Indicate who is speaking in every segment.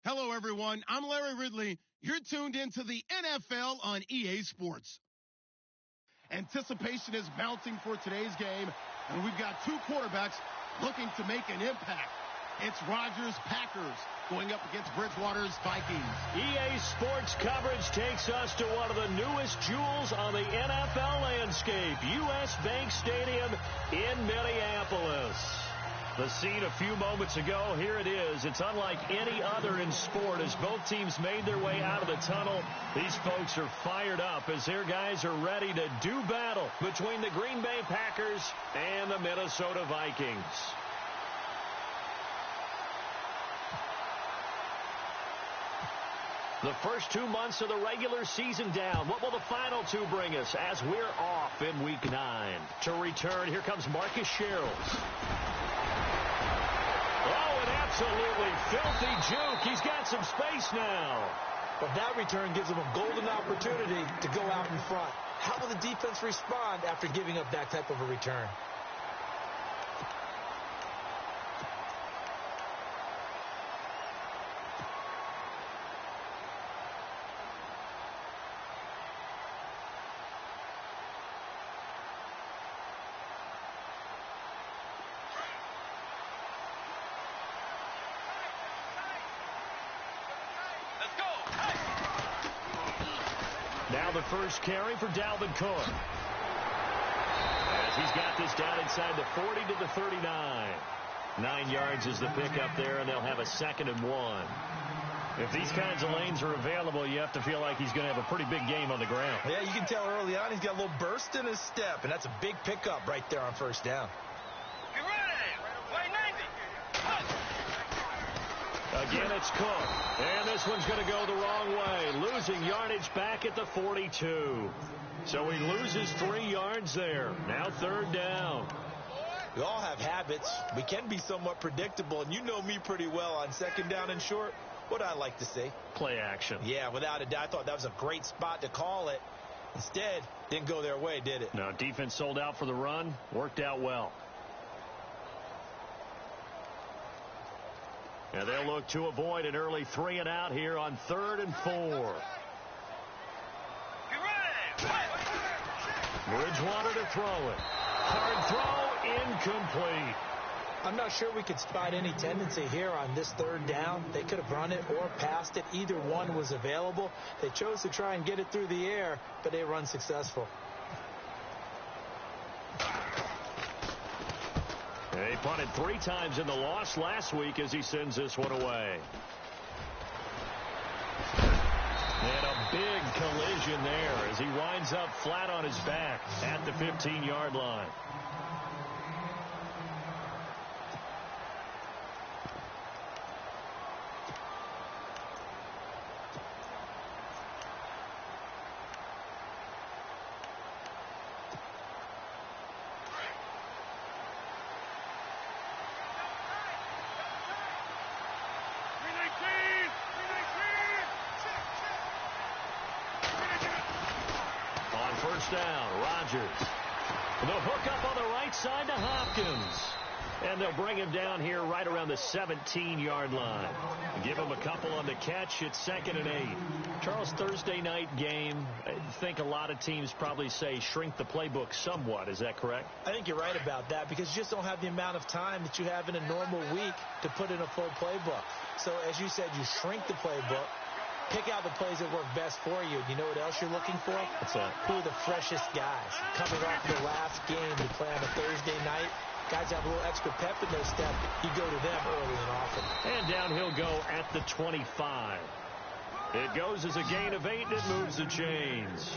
Speaker 1: Hello, everyone. I'm Larry Ridley. You're tuned into the NFL on EA Sports. Anticipation is mounting for today's game, and we've got two quarterbacks looking to make an impact. It's Rodgers' Packers going up against Bridgewater's Vikings.
Speaker 2: EA Sports coverage takes us to one of the newest jewels on the NFL landscape, US Bank Stadium in Minneapolis. The scene a few moments ago, here it is. It's unlike any other in sport as both teams made their way out of the tunnel. These folks are fired up as their guys are ready to do battle between the Green Bay Packers and the Minnesota Vikings. The first 2 months of the regular season down. What will the final two bring us as we're off in Week 9? To return, here comes Marcus Sherrills. Oh, an absolutely filthy juke. He's got some space now.
Speaker 3: But that return gives him a golden opportunity to go out in front. How will the defense respond after giving up that type of a return?
Speaker 2: Now the first carry for Dalvin Cook. As he's got this down inside the 40 to the 39. 9 yards is the pickup there, and they'll have a 2nd and 1. If these kinds of lanes are available, you have to feel like he's going to have a pretty big game on the ground.
Speaker 3: Yeah, you can tell early on he's got a little burst in his step, and that's a big pickup right there on first down.
Speaker 2: Again, it's Cook. And this one's going to go the wrong way. Losing yardage back at the 42. So he loses 3 yards there. Now 3rd down.
Speaker 3: We all have habits. We can be somewhat predictable, and you know me pretty well on 2nd down and short. What I like to say?
Speaker 2: Play action.
Speaker 3: Yeah, without a doubt. I thought that was a great spot to call it. Instead, didn't go their way, did it?
Speaker 2: No, defense sold out for the run. Worked out well. And they'll look to avoid an early 3 and out here on 3rd and 4. Bridgewater to throw it. Hard throw, incomplete.
Speaker 3: I'm not sure we could spot any tendency here on this 3rd down. They could have run it or passed it. Either one was available. They chose to try and get it through the air, but they were unsuccessful.
Speaker 2: They punted 3 times in the loss last week as he sends this one away. And a big collision there as he winds up flat on his back at the 15-yard line. Down, Rodgers. The hook up on the right side to Hopkins. And they'll bring him down here right around the 17-yard line. Give him a couple on the catch. It's 2nd and 8. Charles, Thursday night game, I think a lot of teams probably say shrink the playbook somewhat. Is that correct?
Speaker 3: I think you're right about that because you just don't have the amount of time that you have in a normal week to put in a full playbook. So, as you said, you shrink the playbook. Pick out the plays that work best for you. You know what else you're looking for?
Speaker 2: What's that?
Speaker 3: Who are the freshest guys? Coming off the last game to play on a Thursday night. Guys have a little extra pep in their step. You go to them early and often.
Speaker 2: And down he'll go at the 25. It goes as a gain of 8 and it moves the chains.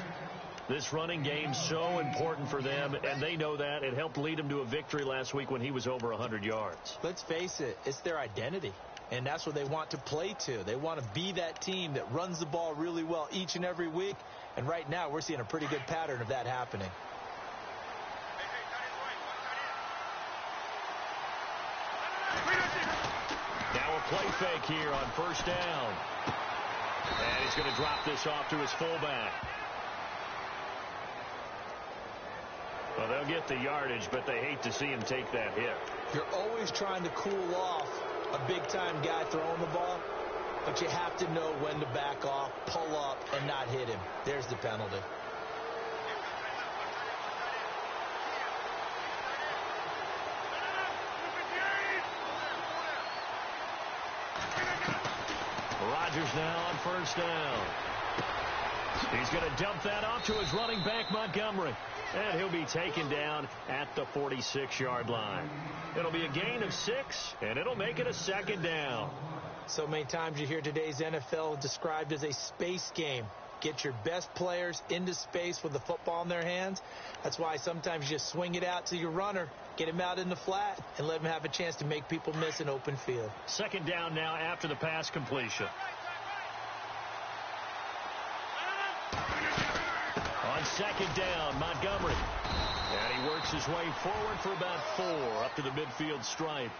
Speaker 2: This running game's so important for them, and they know that. It helped lead them to a victory last week when he was over 100 yards.
Speaker 3: Let's face it, it's their identity. And that's what they want to play to. They want to be that team that runs the ball really well each and every week. And right now, we're seeing a pretty good pattern of that happening.
Speaker 2: Now a play fake here on 1st down. And he's going to drop this off to his fullback. Well, they'll get the yardage, but they hate to see him take that hit.
Speaker 3: You're always trying to cool off a big-time guy throwing the ball. but you have to know when to back off, pull up, and not hit him. There's the penalty.
Speaker 2: Rodgers now on first down. He's going to dump that off to his running back, Montgomery. And he'll be taken down at the 46-yard line. It'll be a gain of 6, and it'll make it a second down.
Speaker 3: So many times you hear today's NFL described as a space game. Get your best players into space with the football in their hands. That's why sometimes you just swing it out to your runner, get him out in the flat, and let him have a chance to make people miss an open field.
Speaker 2: Second down now after the pass completion. On second down, Montgomery. And he works his way forward for about 4 up to the midfield stripe.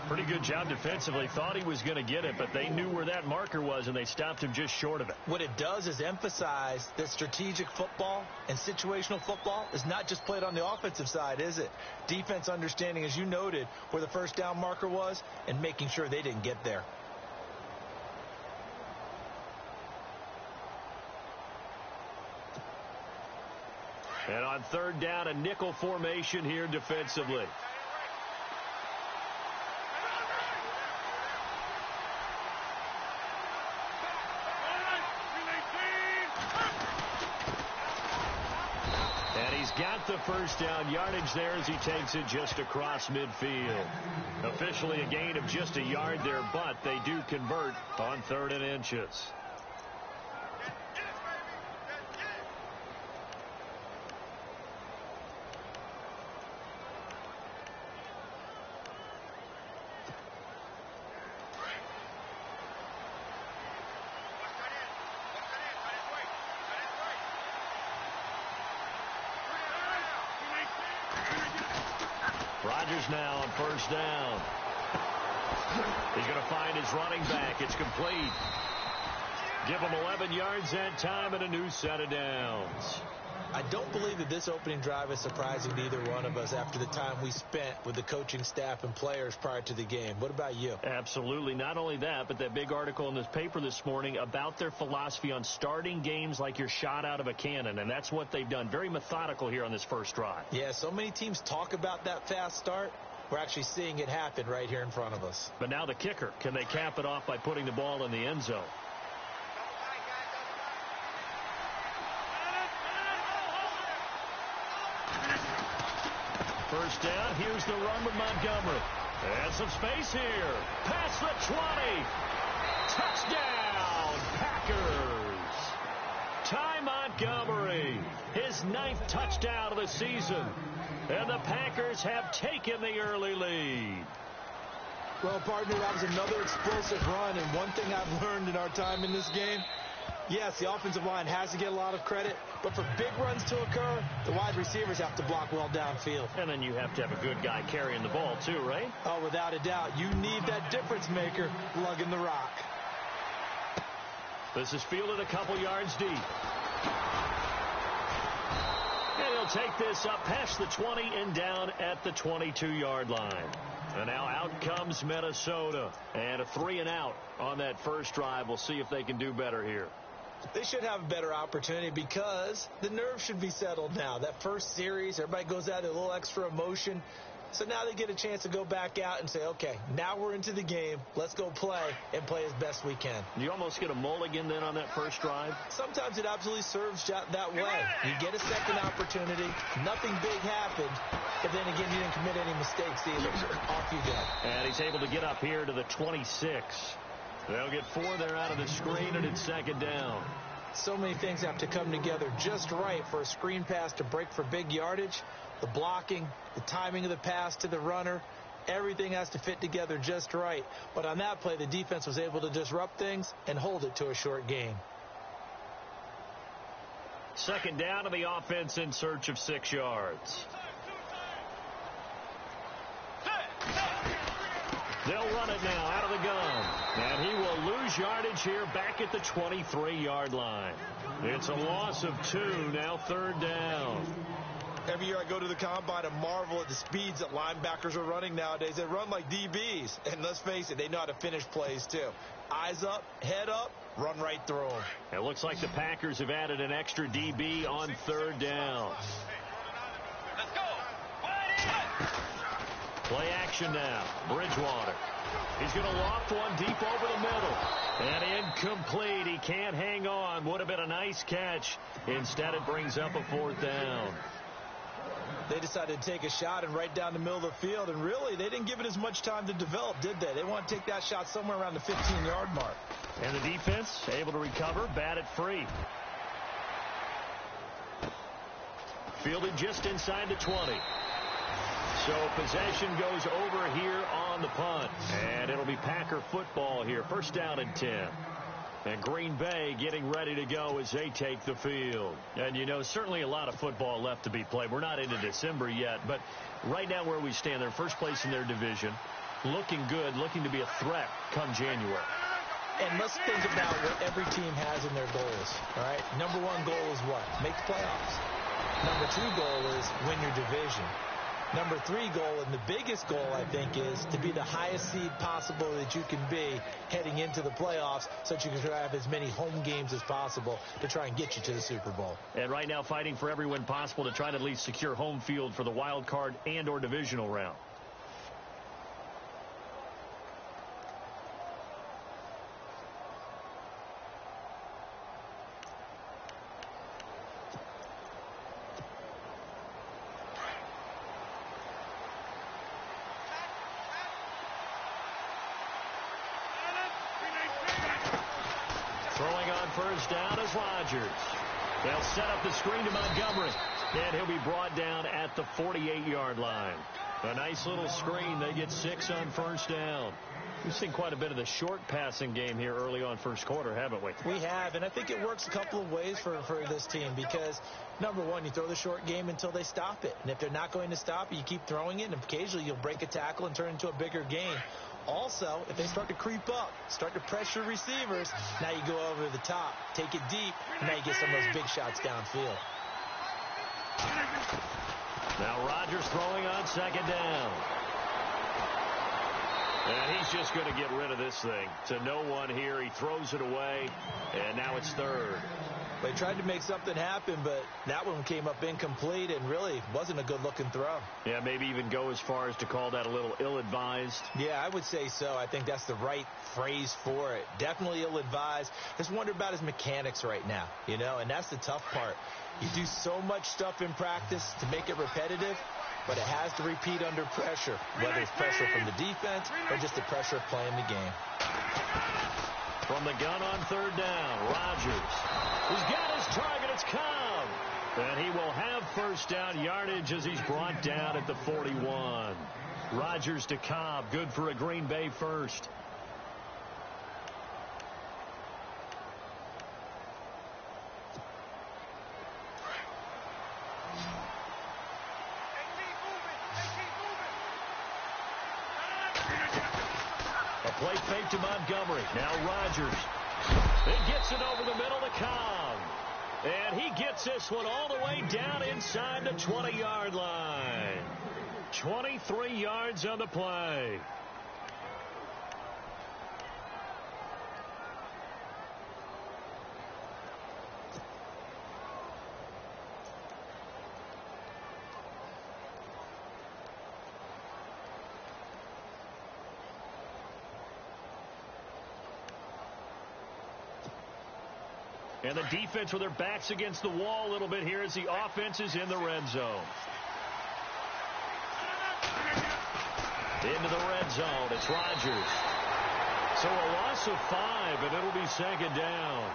Speaker 2: Pretty good job defensively. Thought he was going to get it, but they knew where that marker was, and they stopped him just short of it.
Speaker 3: What it does is emphasize that strategic football and situational football is not just played on the offensive side, is it? Defense understanding, as you noted, where the first down marker was and making sure they didn't get there.
Speaker 2: And on third down, a nickel formation here defensively. And he's got the first down yardage there as he takes it just across midfield. Officially a gain of just a yard there, but they do convert on 3rd and inches. Rodgers now on first down. He's going to find his running back. It's complete. Give him 11 yards that time and a new set of downs.
Speaker 3: I don't believe that this opening drive is surprising to either one of us after the time we spent with the coaching staff and players prior to the game. What about you?
Speaker 2: Absolutely. Not only that, but that big article in this paper this morning about their philosophy on starting games like you're shot out of a cannon, and that's what they've done. Very methodical here on this first drive.
Speaker 3: Yeah, so many teams talk about that fast start. We're actually seeing it happen right here in front of us.
Speaker 2: But now the kicker. Can they cap it off by putting the ball in the end zone? First down, here's the run with Montgomery. And some space here. Past the 20. Touchdown, Packers. Ty Montgomery, his 9th touchdown of the season. And the Packers have taken the early lead.
Speaker 3: Well, partner, that was another explosive run. And one thing I've learned in our time in this game, yes, the offensive line has to get a lot of credit, but for big runs to occur, the wide receivers have to block well downfield.
Speaker 2: And then you have to have a good guy carrying the ball too, right?
Speaker 3: Oh, without a doubt. You need that difference maker lugging the rock.
Speaker 2: This is fielded a couple yards deep. And he'll take this up past the 20 and down at the 22-yard line. And now out comes Minnesota. And a 3-and-out on that first drive. We'll see if they can do better here.
Speaker 3: They should have a better opportunity because the nerves should be settled now. That first series, everybody goes out with a little extra emotion. So now they get a chance to go back out and say, okay, now we're into the game. Let's go play and play as best we can.
Speaker 2: You almost get a mulligan then on that first drive?
Speaker 3: Sometimes it absolutely serves that way. You get a second opportunity. Nothing big happened. But then again, you didn't commit any mistakes either. Off you go.
Speaker 2: And he's able to get up here to the 26. They'll get 4 there out of the screen, and it's second down.
Speaker 3: So many things have to come together just right for a screen pass to break for big yardage. The blocking, the timing of the pass to the runner, everything has to fit together just right. But on that play, the defense was able to disrupt things and hold it to a short gain.
Speaker 2: Second down to the offense in search of 6 yards. They'll run it now out of the gun. And he will lose yardage here back at the 23-yard line. It's a loss of 2, now third down.
Speaker 3: Every year I go to the combine and marvel at the speeds that linebackers are running nowadays. They run like DBs. And let's face it, they know how to finish plays too. Eyes up, head up, run right through them.
Speaker 2: It looks like the Packers have added an extra DB on 3rd down.
Speaker 4: Let's go.
Speaker 2: Play action now. Bridgewater. He's going to loft one deep over the middle. And incomplete. He can't hang on. Would have been a nice catch. Instead, it brings up a 4th down.
Speaker 3: They decided to take a shot and right down the middle of the field. And really, they didn't give it as much time to develop, did they? They want to take that shot somewhere around the 15-yard mark.
Speaker 2: And the defense able to recover, bat it free. Fielded just inside the 20. So possession goes over here on the punt. And it'll be Packer football here. 1st down and 10. And Green Bay getting ready to go as they take the field. And, you know, certainly a lot of football left to be played. We're not into December yet, but right now where we stand, they're first place in their division, looking good, looking to be a threat come January.
Speaker 3: And let's think about what every team has in their goals, all right? Number 1 goal is what? Make the playoffs. Number 2 goal is win your division. Number 3 goal, and the biggest goal, I think, is to be the highest seed possible that you can be heading into the playoffs so that you can have as many home games as possible to try and get you to the Super Bowl.
Speaker 2: And right now fighting for every win possible to try to at least secure home field for the wild card and or divisional round. Throwing on 1st down is Rodgers. They'll set up the screen to Montgomery. And he'll be brought down at the 48-yard line. A nice little screen. They get 6 on 1st down. We've seen quite a bit of the short passing game here early on 1st quarter, haven't we?
Speaker 3: We have, and I think it works a couple of ways for this team because, number 1, you throw the short game until they stop it. And if they're not going to stop it, you keep throwing it, and occasionally you'll break a tackle and turn it into a bigger game. Also, if they start to creep up, start to pressure receivers, now you go over the top, take it deep, and now you get some of those big shots downfield.
Speaker 2: Now Rodgers throwing on 2nd down. And he's just going to get rid of this thing to no one here. He throws it away, and now it's 3rd.
Speaker 3: They tried to make something happen, but that one came up incomplete and really wasn't a good-looking throw.
Speaker 2: Yeah, maybe even go as far as to call that a little ill-advised.
Speaker 3: Yeah, I would say so. I think that's the right phrase for it. Definitely ill-advised. Just wonder about his mechanics right now, you know, and that's the tough part. You do so much stuff in practice to make it repetitive, but it has to repeat under pressure, whether it's pressure from the defense or just the pressure of playing the game.
Speaker 2: From the gun on 3rd down, Rodgers. He's got his target. It's Cobb. And he will have 1st down yardage as he's brought down at the 41. Rodgers to Cobb. Good for a Green Bay 1st. Play fake to Montgomery. Now Rodgers. He gets it over the middle to Cobb. And he gets this one all the way down inside the 20-yard line. 23 yards on the play. And the defense with their backs against the wall a little bit here as the offense is in the red zone. Into the red zone. It's Rodgers. So a loss of 5, and it'll be 2nd down.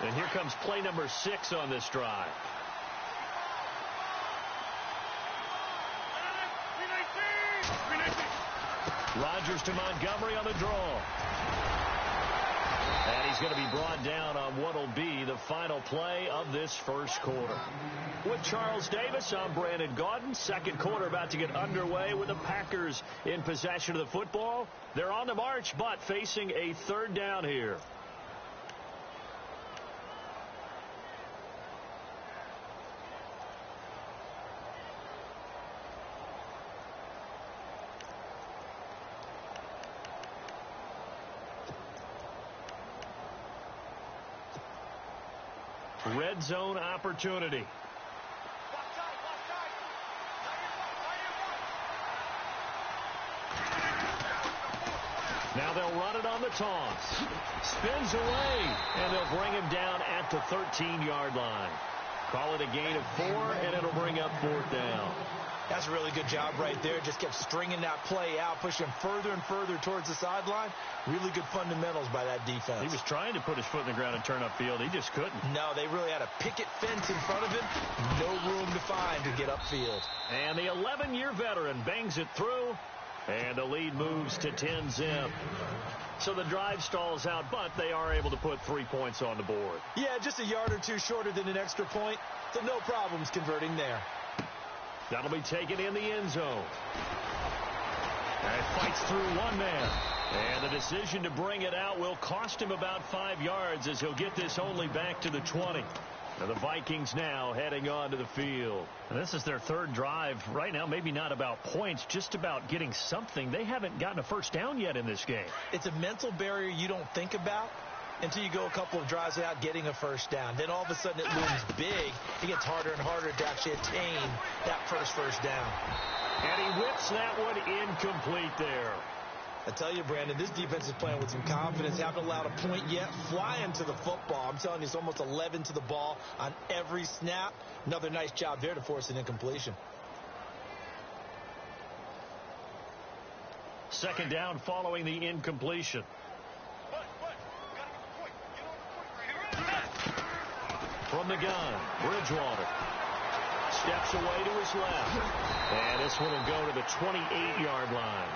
Speaker 2: And here comes play number 6 on this drive. Rodgers to Montgomery on the draw. And he's going to be brought down on what will be the final play of this first quarter. With Charles Davis, I'm Brandon Gaudin. Second quarter about to get underway with the Packers in possession of the football. They're on the march, but facing a third down here. Red zone opportunity. Now they'll run it on the toss. Spins away, and they'll bring him down at the 13-yard line. Call it a gain of 4, and it'll bring up fourth down.
Speaker 3: That's a really good job right there. Just kept stringing that play out, pushing further and further towards the sideline. Really good fundamentals by that defense.
Speaker 2: He was trying to put his foot in the ground and turn upfield. He just couldn't.
Speaker 3: No, they really had a picket fence in front of him. No room to find to get upfield.
Speaker 2: And the 11-year veteran bangs it through, and the lead moves to 10-zip. So the drive stalls out, but they are able to put 3 points on the board.
Speaker 3: Yeah, just a yard or two shorter than an extra point, so no problems converting there.
Speaker 2: That'll be taken in the end zone. And fights through one man. And the decision to bring it out will cost him about 5 yards as he'll get this only back to the 20. And the Vikings now heading onto the field. And this is their third drive. Right now, maybe not about points, just about getting something. They haven't gotten a first down yet in this game.
Speaker 3: It's a mental barrier you don't think about until you go a couple of drives without getting a first down. Then all of a sudden it looms big. It gets harder and harder to actually attain that first down.
Speaker 2: And he whips that one incomplete there.
Speaker 3: I tell you, Brandon, this defense is playing with some confidence. Haven't allowed a point yet. Flying to the football. I'm telling you, it's almost 11 to the ball on every snap. Another nice job there to force an incompletion.
Speaker 2: Second down following the incompletion. From the gun, Bridgewater steps away to his left. And this one will go to the 28-yard line.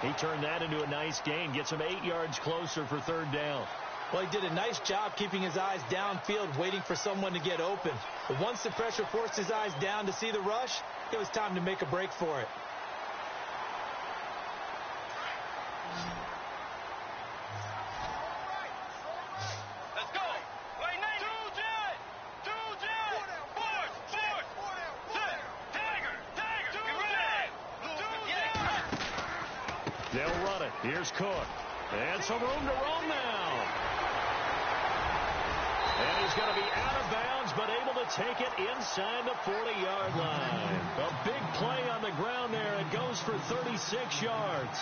Speaker 2: He turned that into a nice gain, gets him 8 yards closer for third down.
Speaker 3: Well, he did a nice job keeping his eyes downfield, waiting for someone to get open. But once the pressure forced his eyes down to see the rush, it was time to make a break for it.
Speaker 2: They'll run it. Here's Cook. And some room to roam now. And he's going to be out of bounds, but able to take it inside the 40-yard line. A big play on the ground there. It goes for 36 yards.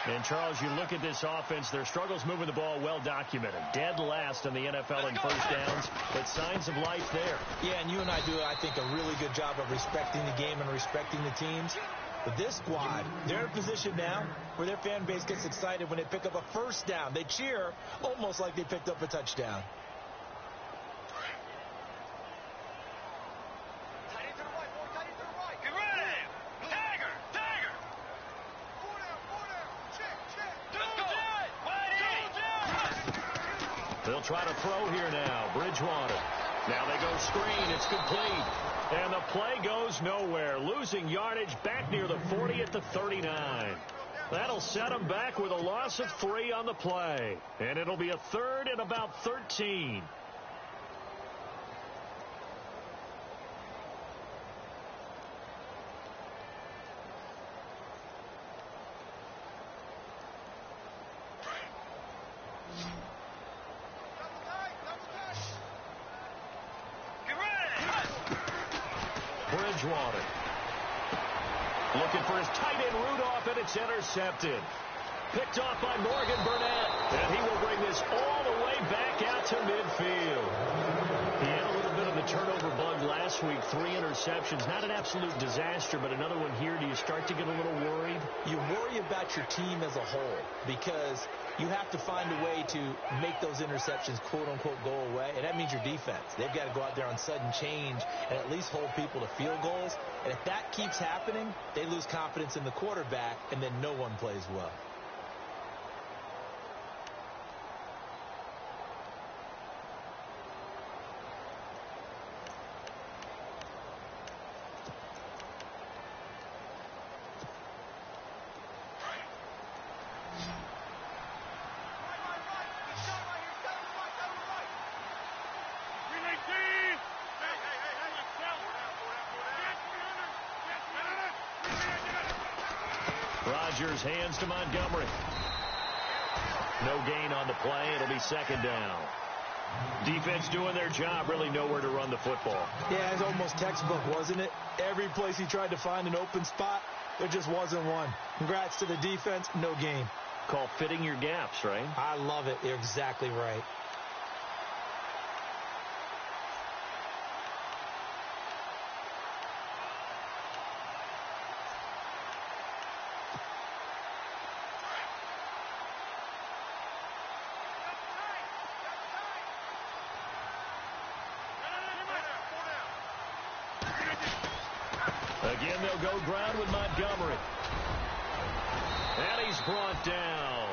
Speaker 2: And, Charles, you look at this offense, their struggles moving the ball well documented. Dead last in the NFL in first downs, but signs of life there.
Speaker 3: Yeah, and you and I do, I think, a really good job of respecting the game and respecting the teams. But this squad, they're in a position now where their fan base gets excited when they pick up a first down. They cheer almost like they picked up a touchdown.
Speaker 2: They'll try to throw here now. Bridgewater. Now they go screen. It's complete. And the play goes nowhere. Losing yardage back near the 40 at the 39. That'll set them back with a loss of 3 on the play. And it'll be a third and about 13. Bridgewater looking for his tight end Rudolph, and it's intercepted. Picked off by Morgan Burnett, and he will bring this all the way back out to midfield. He had a little bit of the turnover bug last week, 3 interceptions. Not an absolute disaster, but another one here. Do you start to get a little worried?
Speaker 3: You worry about your team as a whole because you have to find a way to make those interceptions, quote-unquote, go away, and that means your defense. They've got to go out there on sudden change and at least hold people to field goals. And if that keeps happening, they lose confidence in the quarterback, and then no one plays well.
Speaker 2: Rodgers hands to Montgomery. No gain on the play. It'll be second down. Defense doing their job, really nowhere to run the football.
Speaker 3: Yeah, it's almost textbook, wasn't it? Every place he tried to find an open spot, there just wasn't one. Congrats to the defense, no gain.
Speaker 2: Called fitting your gaps, right?
Speaker 3: I love it. You're exactly right.
Speaker 2: Again, they'll go ground with Montgomery. And he's brought down.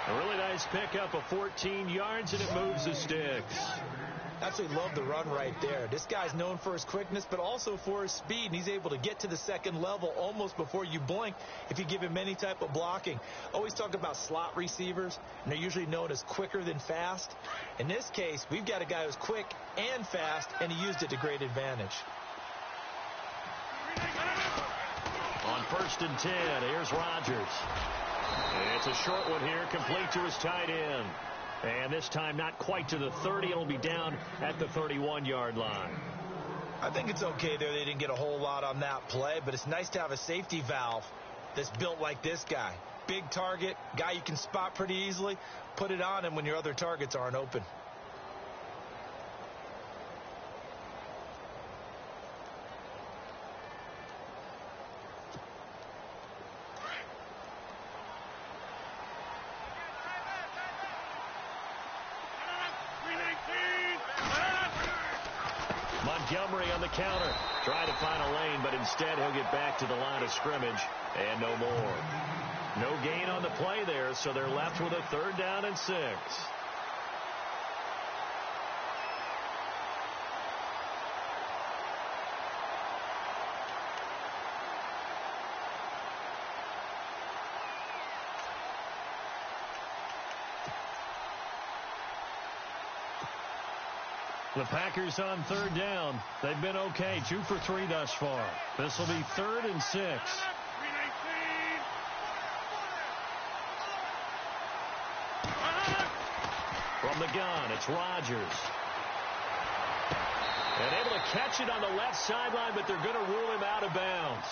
Speaker 2: A really nice pickup of 14 yards, and it moves the sticks.
Speaker 3: Absolutely love the run right there. This guy's known for his quickness, but also for his speed. And he's able to get to the second level almost before you blink if you give him any type of blocking. Always talk about slot receivers, and they're usually known as quicker than fast. In this case, we've got a guy who's quick and fast, and he used it to great advantage.
Speaker 2: On 1st and 10, here's Rodgers. It's a short one here, complete to his tight end. And this time not quite to the 30. It'll be down at the 31-yard line.
Speaker 3: I think it's okay there. They didn't get a whole lot on that play, but it's nice to have a safety valve that's built like this guy. Big target, guy you can spot pretty easily. Put it on him when your other targets aren't open.
Speaker 2: Montgomery on the counter. Trying to find a lane, but instead he'll get back to the line of scrimmage. And no more. No gain on the play there, so they're left with a 3rd down and 6. The Packers on 3rd down. They've been okay, 2 for 3 thus far. This will be 3rd and 6. From the gun, it's Rodgers. And able to catch it on the left sideline, but they're going to rule him out of bounds.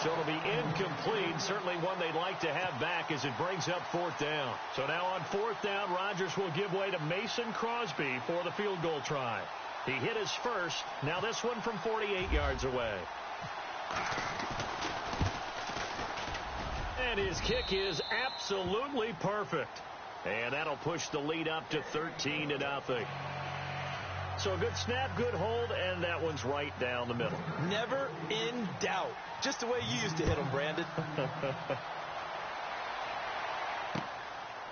Speaker 2: So it'll be incomplete. Certainly one they'd like to have back as it brings up 4th down. So now on 4th down, Rodgers will give way to Mason Crosby for the field goal try. He hit his first. Now this one from 48 yards away. And his kick is absolutely perfect. And that'll push the lead up to 13-0. So a good snap, good hold, and that one's right down the middle.
Speaker 3: Never in doubt. Just the way you used to hit them, Brandon.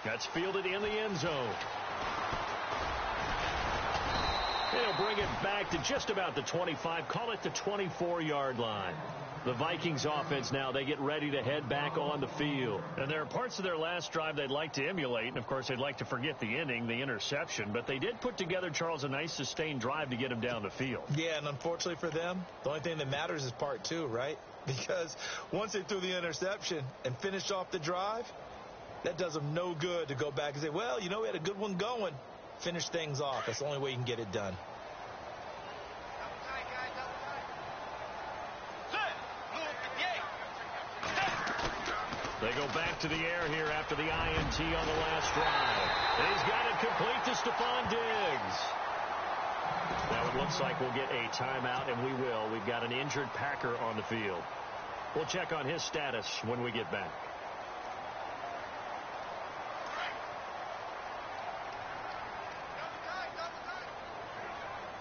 Speaker 2: That's fielded in the end zone. They'll bring it back to just about the 25. Call it the 24-yard line. The Vikings offense now, they get ready to head back on the field. And there are parts of their last drive they'd like to emulate. And, of course, they'd like to forget the inning, the interception. But they did put together, Charles, a nice sustained drive to get him down the field.
Speaker 3: Yeah, and unfortunately for them, the only thing that matters is part 2, right? Because once they threw the interception and finished off the drive, that does them no good to go back and say, well, you know, we had a good one going. Finish things off. That's the only way you can get it done.
Speaker 2: They go back to the air here after the INT on the last drive. And he's got it complete to Stephon Diggs. Now it looks like we'll get a timeout, and we will. We've got an injured Packer on the field. We'll check on his status when we get back.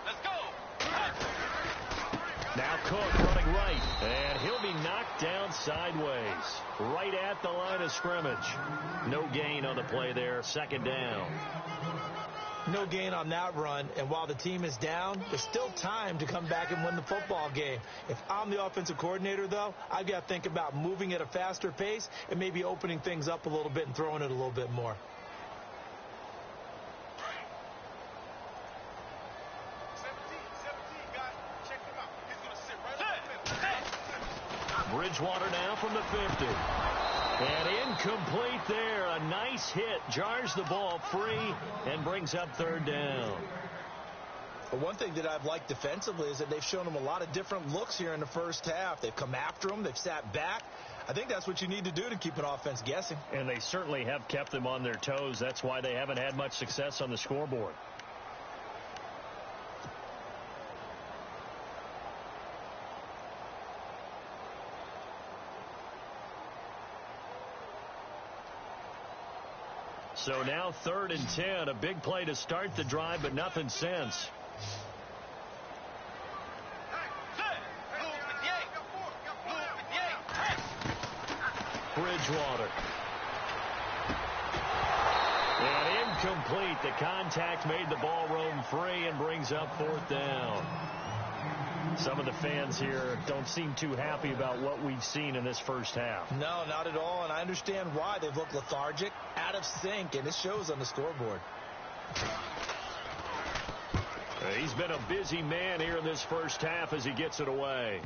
Speaker 4: Let's go.
Speaker 2: Now Cook running right, and he'll be knocked down sideways, right at the line of scrimmage. No gain on the play there, 2nd down.
Speaker 3: No gain on that run, and while the team is down, there's still time to come back and win the football game. If I'm the offensive coordinator, though, I've got to think about moving at a faster pace and maybe opening things up a little bit and throwing it a little bit more.
Speaker 2: Bridgewater now from the 50. And incomplete there. A nice hit. Jars the ball free and brings up third down.
Speaker 3: But one thing that I've liked defensively is that they've shown them a lot of different looks here in the first half. They've come after them. They've sat back. I think that's what you need to do to keep an offense guessing.
Speaker 2: And they certainly have kept them on their toes. That's why they haven't had much success on the scoreboard. So now 3rd and 10. A big play to start the drive, but nothing since. Bridgewater. And incomplete. The contact made the ball roam free and brings up 4th down. Some of the fans here don't seem too happy about what we've seen in this first half.
Speaker 3: No, not at all, and I understand why. They've looked lethargic, out of sync, and it shows on the scoreboard.
Speaker 2: He's been a busy man here in this first half as he gets it away.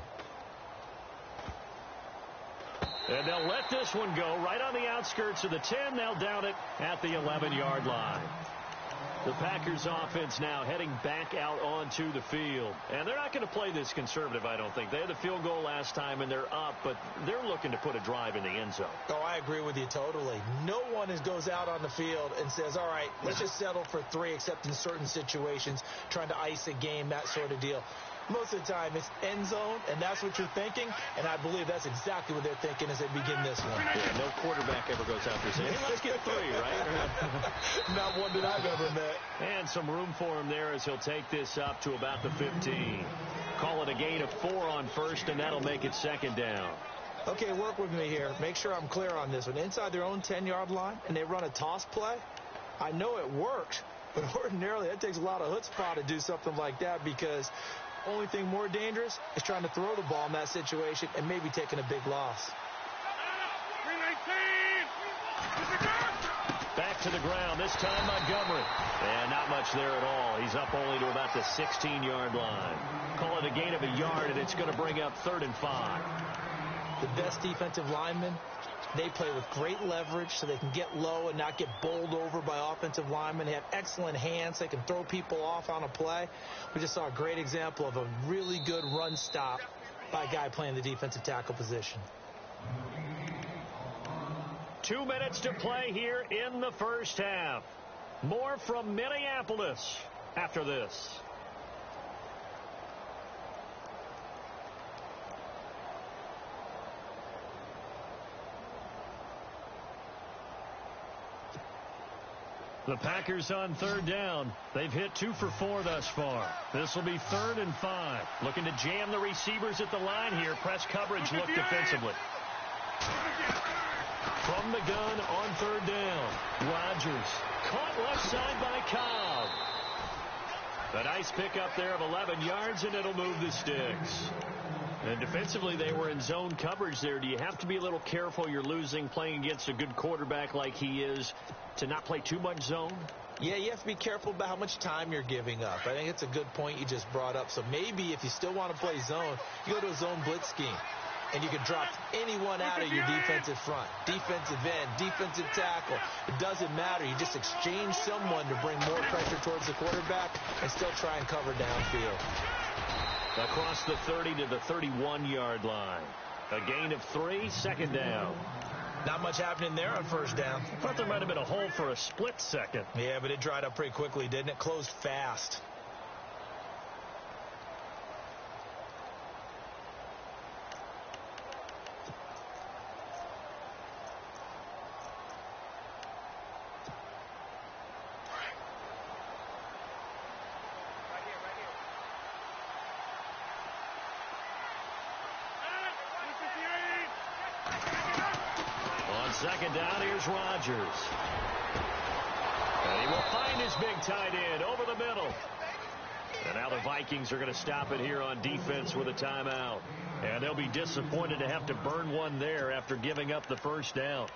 Speaker 2: And they'll let this one go right on the outskirts of the 10. They'll down it at the 11-yard line. The Packers offense now heading back out onto the field. And they're not going to play this conservative, I don't think. They had the field goal last time, and they're up, but they're looking to put a drive in the end zone.
Speaker 3: Oh, I agree with you totally. No one goes out on the field and says, all right, let's just settle for 3, except in certain situations, trying to ice a game, that sort of deal. Most of the time, it's end zone, and that's what you're thinking, and I believe that's exactly what they're thinking as they begin this one.
Speaker 2: Yeah, no quarterback ever goes out there saying, hey, let's get 3, right?
Speaker 3: Not one that I've ever met.
Speaker 2: And some room for him there as he'll take this up to about the 15. Call it a gain of 4 on first, and that'll make it 2nd down.
Speaker 3: Okay, work with me here. Make sure I'm clear on this one. Inside their own 10-yard line, and they run a toss play, I know it works, but ordinarily that takes a lot of chutzpah to do something like that, because only thing more dangerous is trying to throw the ball in that situation and maybe taking a big loss.
Speaker 2: Back to the ground, this time Montgomery. And not much there at all. He's up only to about the 16-yard line. Call it a gain of a yard, and it's going to bring up 3rd and 5.
Speaker 3: The best defensive linemen, they play with great leverage so they can get low and not get bowled over by offensive linemen. They have excellent hands. They can throw people off on a play. We just saw a great example of a really good run stop by a guy playing the defensive tackle position.
Speaker 2: 2 minutes to play here in the first half. More from Minneapolis after this. The Packers on 3rd down. They've hit 2 for 4 thus far. This will be 3rd and 5. Looking to jam the receivers at the line here. Press coverage look defensively. From the gun on 3rd down. Rodgers caught left side by Cobb. A nice pickup there of 11 yards, and it'll move the sticks. And defensively, they were in zone coverage there. Do you have to be a little careful? You're losing, playing against a good quarterback like he is, to not play too much zone?
Speaker 3: Yeah, you have to be careful about how much time you're giving up. I think it's a good point you just brought up. So maybe if you still want to play zone, you go to a zone blitz scheme. And you can drop anyone out of your defensive front, defensive end, defensive tackle. It doesn't matter. You just exchange someone to bring more pressure towards the quarterback and still try and cover downfield.
Speaker 2: Across the 30 to the 31-yard line. A gain of 3, 2nd down.
Speaker 3: Not much happening there on 1st down.
Speaker 2: I thought there might have been a hole for a split second.
Speaker 3: Yeah, but it dried up pretty quickly, didn't it? Closed fast.
Speaker 2: On 2nd down, here's Rodgers. And he will find his big tight end over the middle. And now the Vikings are going to stop it here on defense with a timeout. And they'll be disappointed to have to burn one there after giving up the 1st down.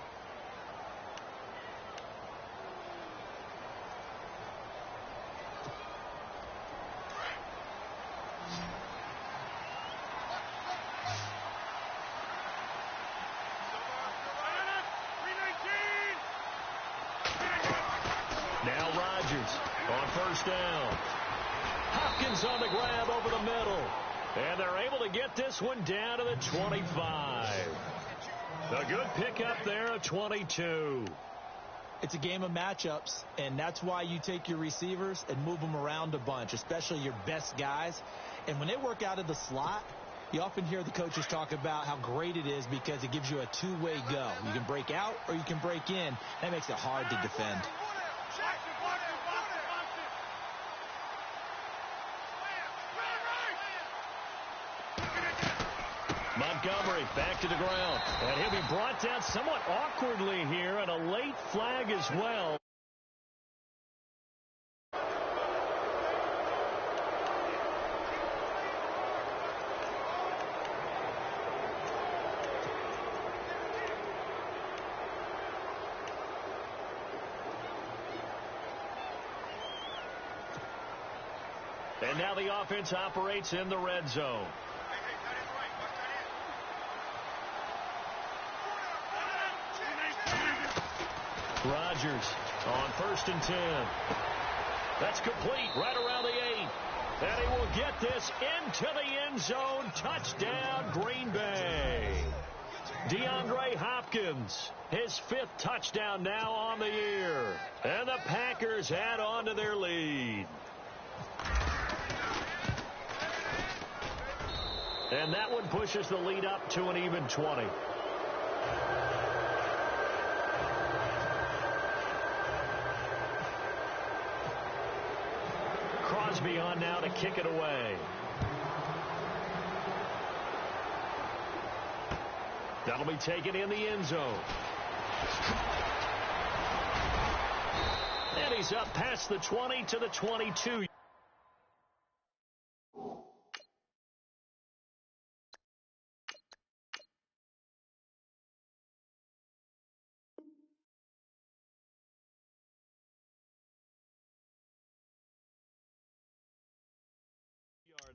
Speaker 2: Rodgers on first down. Hopkins on the grab over the middle. And they're able to get this one down to the 25. A good pickup there of 22.
Speaker 3: It's a game of matchups, and that's why you take your receivers and move them around a bunch, especially your best guys. And when they work out of the slot, you often hear the coaches talk about how great it is because it gives you a two-way go. You can break out or you can break in. That makes it hard to defend.
Speaker 2: Montgomery back to the ground. And he'll be brought down somewhat awkwardly here, and a late flag as well. And now the offense operates in the red zone. Rodgers on 1st and 10. That's complete right around the 8. And he will get this into the end zone. Touchdown, Green Bay. DeAndre Hopkins, his 5th touchdown now on the year. And the Packers add on to their lead. And that one pushes the lead up to an even 20. Crosby on now to kick it away. That'll be taken in the end zone. And he's up past the 20 to the 22.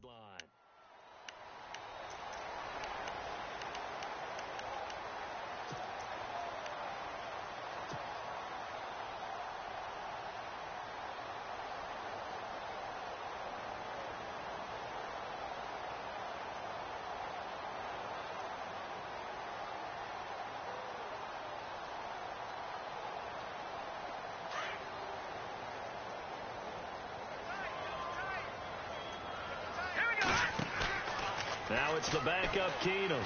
Speaker 2: Line. Now it's the backup Keenum.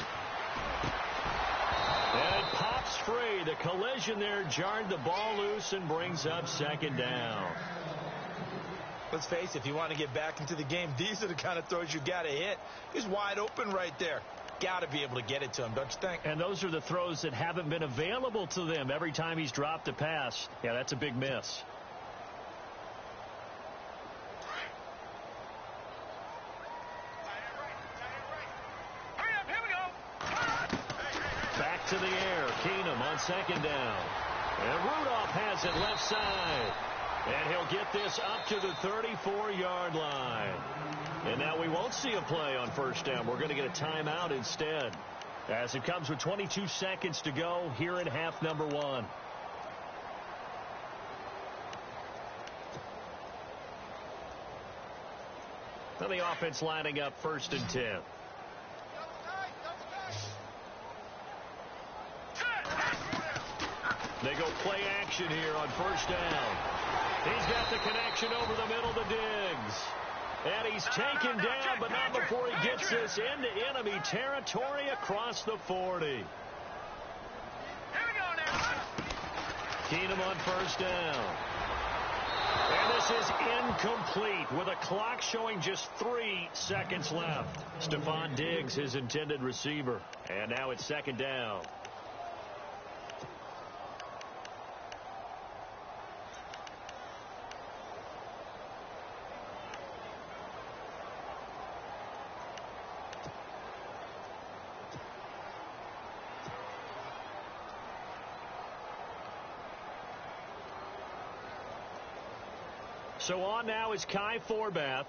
Speaker 2: And it pops free. The collision there jarred the ball loose and brings up 2nd down.
Speaker 3: Let's face it, if you want to get back into the game, these are the kind of throws you got to hit. He's wide open right there. Got to be able to get it to him, don't you think?
Speaker 2: And those are the throws that haven't been available to them every time he's dropped a pass. Yeah, that's a big miss. To the air. Keenum on 2nd down. And Rudolph has it left side. And he'll get this up to the 34-yard line. And now we won't see a play on 1st down. We're going to get a timeout instead, as it comes with 22 seconds to go here in half number 1. Now the offense lining up 1st and 10. They go play action here on 1st down. He's got the connection over the middle to Diggs. And he's taken down, but not before he gets this into enemy territory across the 40. Keenum on 1st down. And this is incomplete with a clock showing just 3 seconds left. Stephon Diggs, his intended receiver. And now it's 2nd down. So on now is Kai Forbath.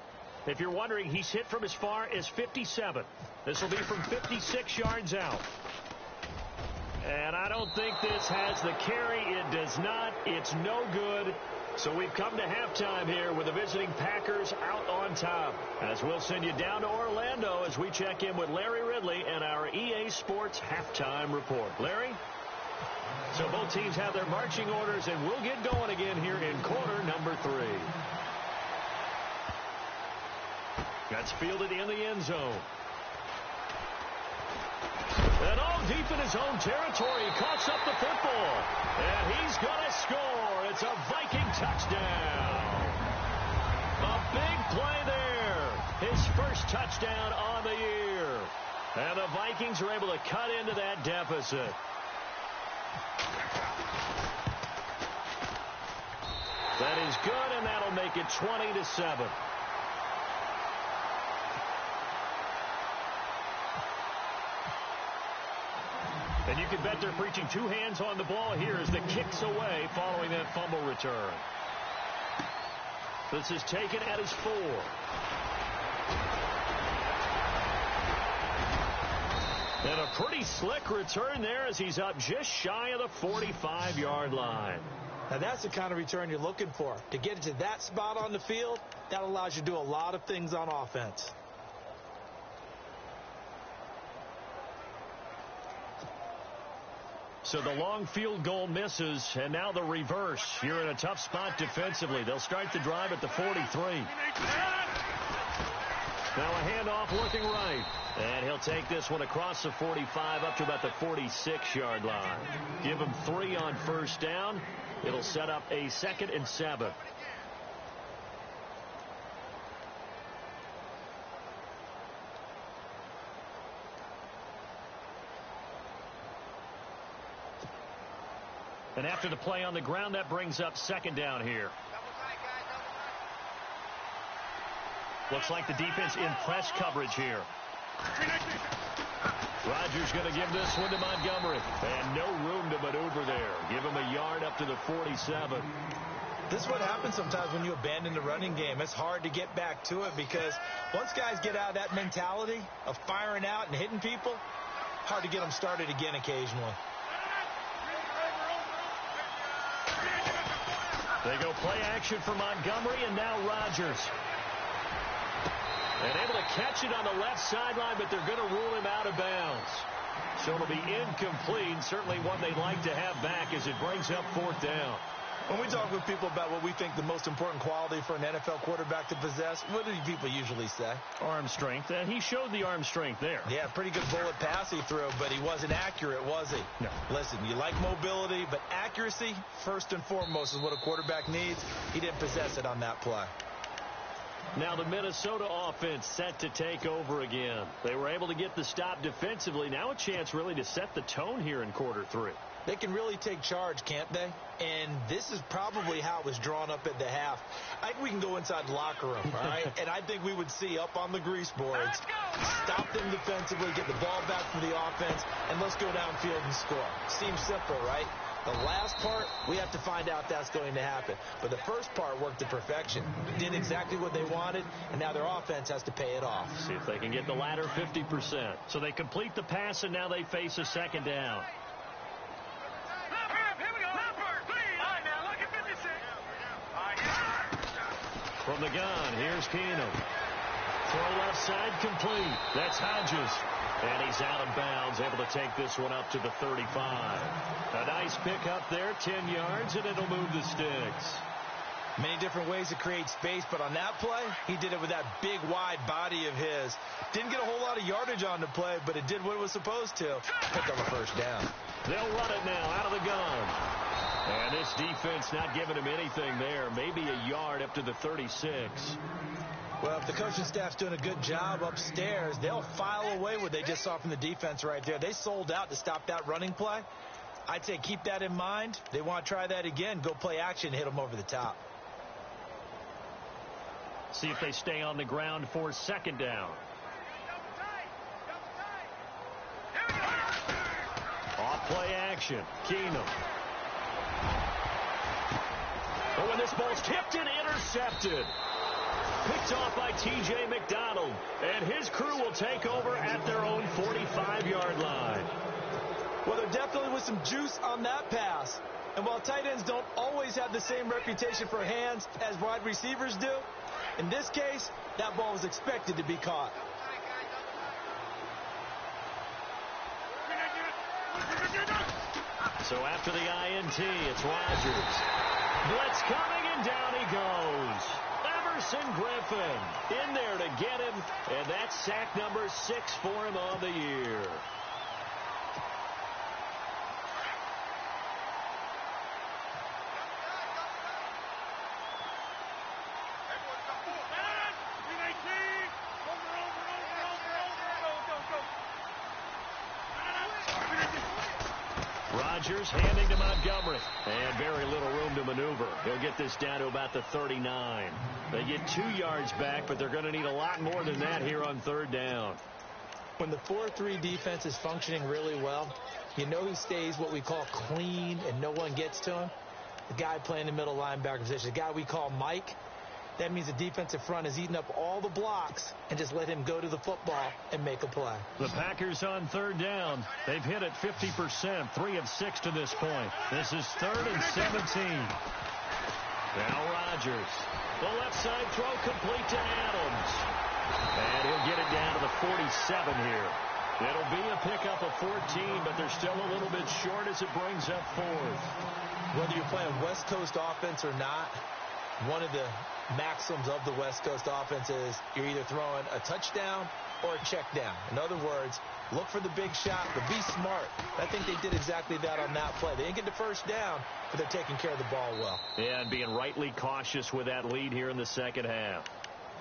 Speaker 2: If you're wondering, he's hit from as far as 57. This will be from 56 yards out. And I don't think this has the carry. It does not. It's no good. So we've come to halftime here with the visiting Packers out on top. As we'll send you down to Orlando as we check in with Larry Ridley and our EA Sports halftime report. Larry? So both teams have their marching orders, and we'll get going again here in quarter number 3. That's fielded in the end zone. And all deep in his own territory, he coughs up the football. And he's going to score. It's a Viking touchdown. A big play there. His first touchdown on the year. And the Vikings are able to cut into that deficit. That is good, and that'll make it 20-7. And you can bet they're preaching 2 hands on the ball here as the kick's away following that fumble return. This is taken at his 4. And a pretty slick return there as he's up just shy of the 45-yard line.
Speaker 3: Now that's the kind of return you're looking for. To get it to that spot on the field, that allows you to do a lot of things on offense.
Speaker 2: So the long field goal misses, and now the reverse. You're in a tough spot defensively. They'll start the drive at the 43. Now a handoff working right. And he'll take this one across the 45 up to about the 46-yard line. Give him 3 on first down. It'll set up a 2nd and 7. And after the play on the ground, that brings up 2nd down here. Looks like the defense in press coverage here. Rodgers going to give this one to Montgomery. And no room to maneuver there. Give him a yard up to the 47.
Speaker 3: This is what happens sometimes when you abandon the running game. It's hard to get back to it because once guys get out of that mentality of firing out and hitting people, hard to get them started again occasionally.
Speaker 2: They go play action for Montgomery, and now Rodgers. And able to catch it on the left sideline, but they're going to rule him out of bounds. So it'll be incomplete, certainly one they'd like to have back as it brings up 4th down.
Speaker 3: When we talk with people about what we think the most important quality for an NFL quarterback to possess, what do people usually say?
Speaker 2: Arm strength, and he showed the arm strength there.
Speaker 3: Yeah, pretty good bullet pass he threw, but he wasn't accurate, was he?
Speaker 2: No.
Speaker 3: Listen, you like mobility, but accuracy, first and foremost, is what a quarterback needs. He didn't possess it on that play.
Speaker 2: Now the Minnesota offense set to take over again. They were able to get the stop defensively. Now a chance really to set the tone here in quarter 3.
Speaker 3: They can really take charge, can't they? And this is probably how it was drawn up at the half. I think we can go inside the locker room, all right? And I think we would see up on the grease boards, stop them defensively, get the ball back for the offense, and let's go downfield and score. Seems simple, right? The last part, we have to find out that's going to happen. But the first part worked to perfection. Did exactly what they wanted, and now their offense has to pay it off.
Speaker 2: See if they can get the latter 50%. So they complete the pass, and now they face a 2nd down. From the gun, here's Keenum. Throw left side complete. That's Hodges. And he's out of bounds, able to take this one up to the 35. A nice pickup there, 10 yards, and it'll move the sticks.
Speaker 3: Many different ways to create space, but on that play, he did it with that big, wide body of his. Didn't get a whole lot of yardage on the play, but it did what it was supposed to. Picked up a first down.
Speaker 2: They'll run it now out of the gun. And this defense not giving him anything there. Maybe a yard up to the 36.
Speaker 3: Well, if the coaching staff's doing a good job upstairs, they'll file away what they just saw from the defense right there. They sold out to stop that running play. I'd say keep that in mind. They want to try that again. Go play action, hit them over the top.
Speaker 2: See if they stay on the ground for 2nd down. Off play action. Keenum. Oh, and this ball's tipped and intercepted. Picked off by T.J. McDonald. And his crew will take over at their own 45-yard line.
Speaker 3: Well, there definitely was some juice on that pass. And while tight ends don't always have the same reputation for hands as wide receivers do, in this case, that ball was expected to be caught.
Speaker 2: So after the INT, it's Rodgers. Blitz coming, and down he goes. Everson Griffin in there to get him, and that's sack number 6 for him on the year. Rodgers handing to Montgomery, and very little room to maneuver. He'll get this down to about the 39. They get 2 yards back, but they're going to need a lot more than that here on 3rd down.
Speaker 3: When the 4-3 defense is functioning really well, you know who stays what we call clean and no one gets to him? The guy playing the middle linebacker position, the guy we call Mike. That means the defensive front has eaten up all the blocks and just let him go to the football and make a play.
Speaker 2: The Packers on 3rd down. They've hit it 50%, 3 of 6 to this point. This is 3rd and 17. Now Rodgers. The left side throw complete to Adams. And he'll get it down to the 47 here. It'll be a pickup of 14, but they're still a little bit short as it brings up 4th.
Speaker 3: Whether you're playing West Coast offense or not, one of the maxims of the West Coast offense is you're either throwing a touchdown or a check down. In other words, look for the big shot, but be smart. I think they did exactly that on that play. They didn't get the first down, but they're taking care of the ball well.
Speaker 2: Yeah, and being rightly cautious with that lead here in the second half.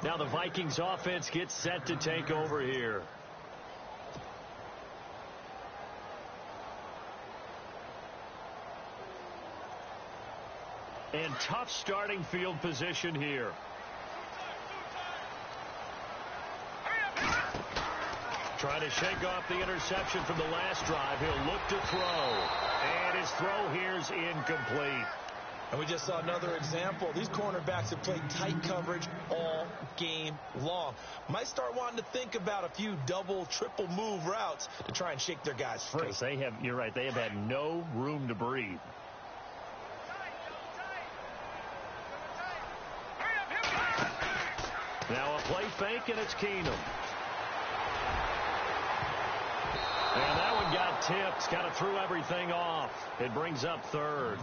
Speaker 2: Now the Vikings offense gets set to take over here. And tough starting field position here. Trying to shake off the interception from the last drive. He'll look to throw. And his throw here's incomplete.
Speaker 3: And we just saw another example. These cornerbacks have played tight coverage all game long. Might start wanting to think about a few double, triple move routes to try and shake their guys free.
Speaker 2: Because they have, you're right, they have had no room to breathe. Now a play fake, and it's Keenum. And that one got tipped. Kind of threw everything off. It brings up 3rd.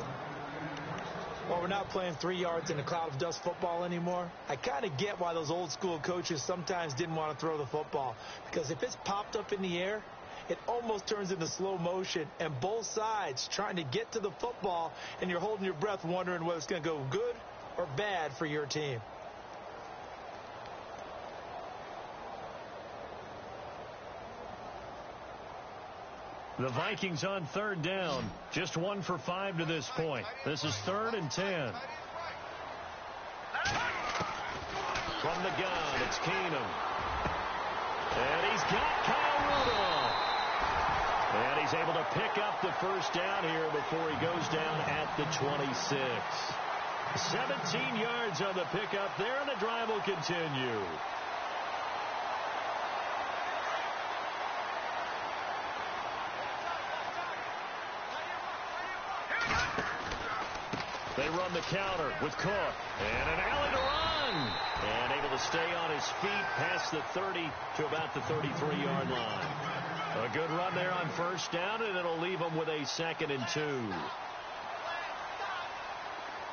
Speaker 3: Well, we're not playing 3 yards in a cloud of dust football anymore. I kind of get why those old school coaches sometimes didn't want to throw the football. Because if it's popped up in the air, it almost turns into slow motion. And both sides trying to get to the football, and you're holding your breath wondering whether it's going to go good or bad for your team.
Speaker 2: The Vikings on 3rd down. Just 1 for 5 to this point. This is 3rd and 10. From the gun, it's Keenum. And he's got Kyle Rudolph. And he's able to pick up the first down here before he goes down at the 26. 17 yards on the pickup there, and the drive will continue. They run the counter with Cook. And an alley to run. And able to stay on his feet past the 30 to about the 33-yard line. A good run there on first down, and it'll leave them with a 2nd and 2.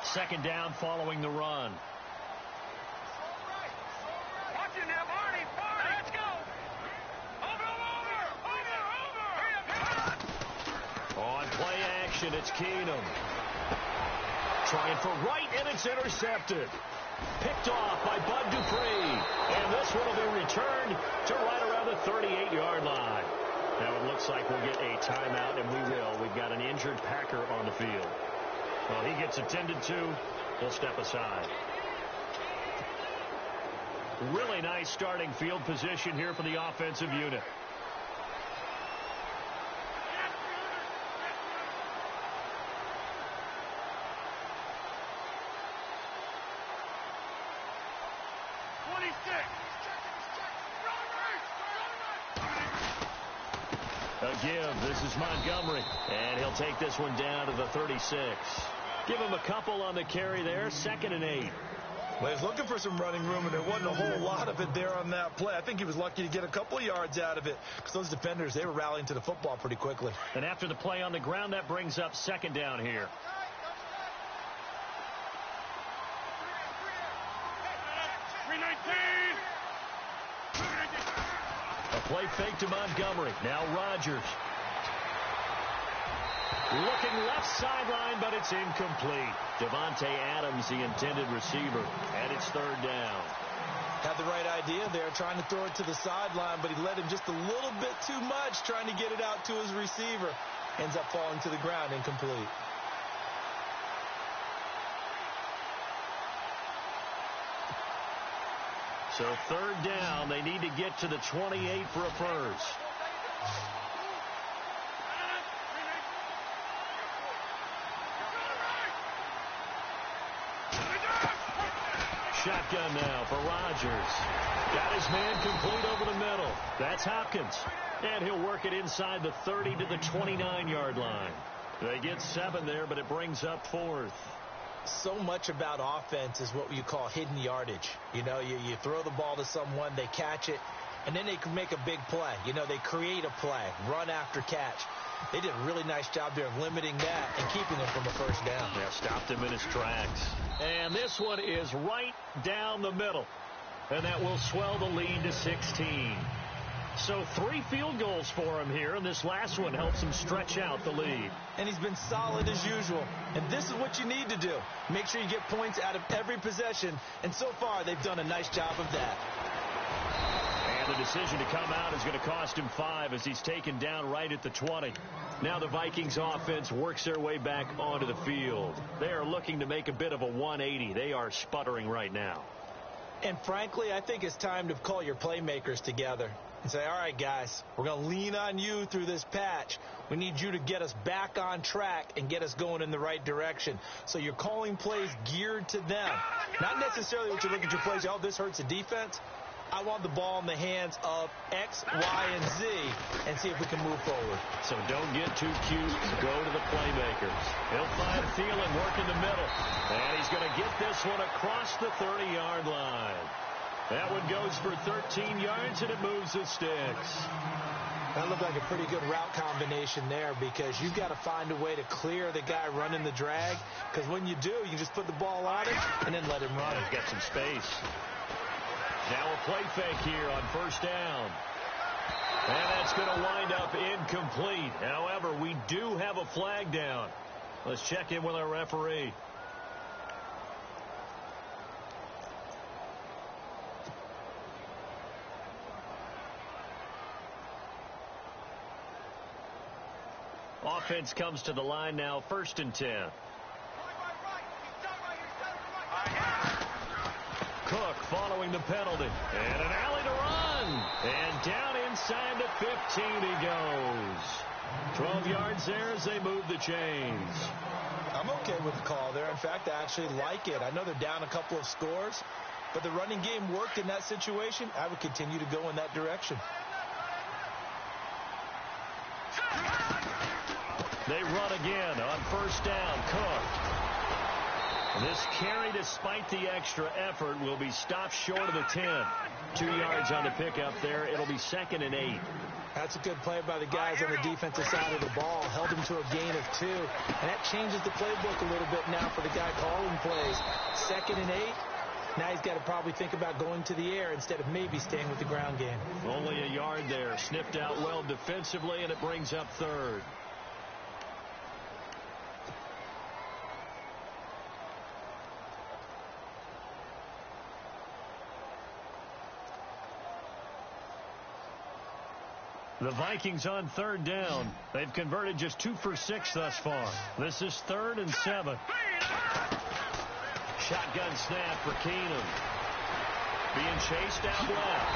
Speaker 2: 2nd down following the run.
Speaker 4: Watch it now, Barney. Let's go. Over.
Speaker 2: On play action, it's Keenum. Trying for right, and it's intercepted. Picked off by Bud Dupree. And this one will be returned to right around the 38-yard line. Now it looks like we'll get a timeout, and we will. We've got an injured Packer on the field. Well, he gets attended to. We'll step aside. Really nice starting field position here for the offensive unit. A give. This This is Montgomery, and he'll take this one down to the 36. Give him a couple on the carry there, 2nd and 8.
Speaker 3: Well, he was looking for some running room, and there wasn't a whole lot of it there on that play. I think he was lucky to get a couple of yards out of it because those defenders, they were rallying to the football pretty quickly.
Speaker 2: And after the play on the ground, that brings up 2nd down here. A play fake to Montgomery. Now Rodgers. Looking left sideline, but it's incomplete. Devontae Adams, the intended receiver, and it's 3rd down.
Speaker 3: Had the right idea there, trying to throw it to the sideline, but he let him just a little bit too much, trying to get it out to his receiver. Ends up falling to the ground, incomplete.
Speaker 2: So 3rd down, they need to get to the 28 for a first. Shotgun now for Rodgers. Got his man complete over the middle. That's Hopkins. And he'll work it inside the 30 to the 29-yard line. They get 7 there, but it brings up 4th.
Speaker 3: So much about offense is what you call hidden yardage. You know, you throw the ball to someone, they catch it, and then they can make a big play. You know, they create a play, run after catch. They did a really nice job there of limiting that and keeping him from a first down.
Speaker 2: Yeah, stopped him in his tracks. And this one is right down the middle. And that will swell the lead to 16. So 3 field goals for him here, and this last one helps him stretch out the lead.
Speaker 3: And he's been solid as usual. And this is what you need to do. Make sure you get points out of every possession. And so far, they've done a nice job of that.
Speaker 2: And the decision to come out is going to cost him 5 as he's taken down right at the 20. Now the Vikings offense works their way back onto the field. They are looking to make a bit of a 180. They are sputtering right now.
Speaker 3: And frankly, I think it's time to call your playmakers together and say, all right, guys, we're going to lean on you through this patch. We need you to get us back on track and get us going in the right direction. So you're calling plays geared to them. Not necessarily what you look at your plays, oh, this hurts the defense. I want the ball in the hands of X, Y, and Z and see if we can move forward.
Speaker 2: So don't get too cute. Go to the playmakers. He'll find Thielen working the middle. And he's going to get this one across the 30-yard line. That one goes for 13 yards, and it moves the sticks.
Speaker 3: That looked like a pretty good route combination there because you've got to find a way to clear the guy running the drag because when you do, you just put the ball on him and then let him run.
Speaker 2: He's got some space. Now a play fake here on 1st down. And that's going to wind up incomplete. However, we do have a flag down. Let's check in with our referee. Offense comes to the line now, 1st and 10. Cook following the penalty. And an alley to run. And down inside the 15 he goes. 12 yards there as they move the chains.
Speaker 3: I'm okay with the call there. In fact, I actually like it. I know they're down a couple of scores, but the running game worked in that situation. I would continue to go in that direction.
Speaker 2: They run again on 1st down. Cook. This carry, despite the extra effort, will be stopped short of the 10. 2 yards on the pickup there. It'll be 2nd and 8.
Speaker 3: That's a good play by the guys on the defensive side of the ball. Held him to a gain of 2. And that changes the playbook a little bit now for the guy calling plays. 2nd and 8. Now he's got to probably think about going to the air instead of maybe staying with the ground game.
Speaker 2: Only a yard there. Sniffed out well defensively, and it brings up 3rd. The Vikings on 3rd down. They've converted just 2 for 6 thus far. This is 3rd and 7. Shotgun snap for Keenum. Being chased out left.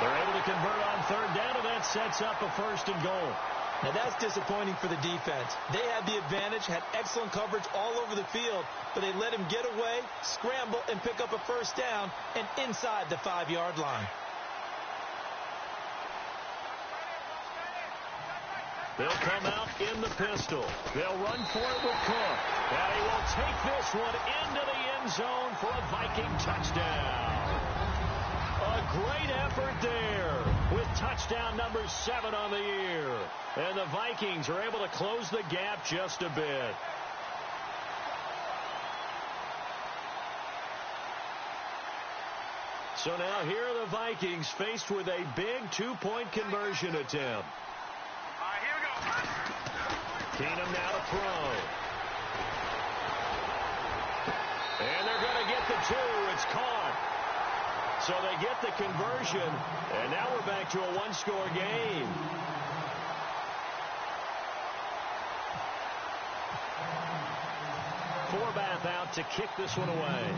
Speaker 2: They're able to convert on 3rd down, and that sets up a 1st and goal.
Speaker 3: Now that's disappointing for the defense. They had the advantage, had excellent coverage all over the field, but they let him get away, scramble, and pick up a 1st down and inside the 5-yard line.
Speaker 2: They'll come out in the pistol. They'll run for it with Cook. And he will take this one into the end zone for a Viking touchdown. A great effort there with touchdown number 7 on the year. And the Vikings are able to close the gap just a bit. So now here are the Vikings faced with a big 2-point conversion attempt.
Speaker 4: Here we go.
Speaker 2: Keenum now to throw. And they're going to get the 2. It's caught. So they get the conversion, and now we're back to a 1-score game. Forbath out to kick this one away.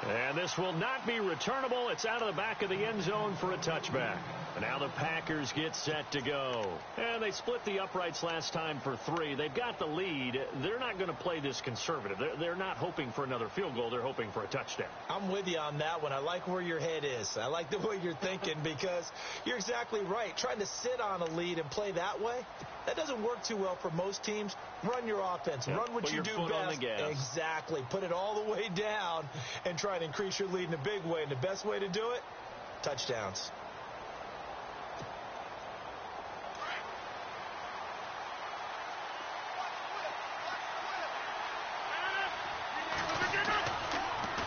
Speaker 2: And this will not be returnable. It's out of the back of the end zone for a touchback. And now the Packers get set to go. And they split the uprights last time for 3. They've got the lead. They're not going to play this conservative. They're not hoping for another field goal. They're hoping for a touchdown.
Speaker 3: I'm with you on that one. I like where your head is. I like the way you're thinking because you're exactly right. Trying to sit on a lead and play that way, that doesn't work too well for most teams. Run your offense.
Speaker 2: Yep.
Speaker 3: Run what
Speaker 2: Put
Speaker 3: you
Speaker 2: your
Speaker 3: do
Speaker 2: foot
Speaker 3: best.
Speaker 2: on the gas.
Speaker 3: Exactly. Put it all the way down and try and increase your lead in a big way. And the best way to do it, touchdowns.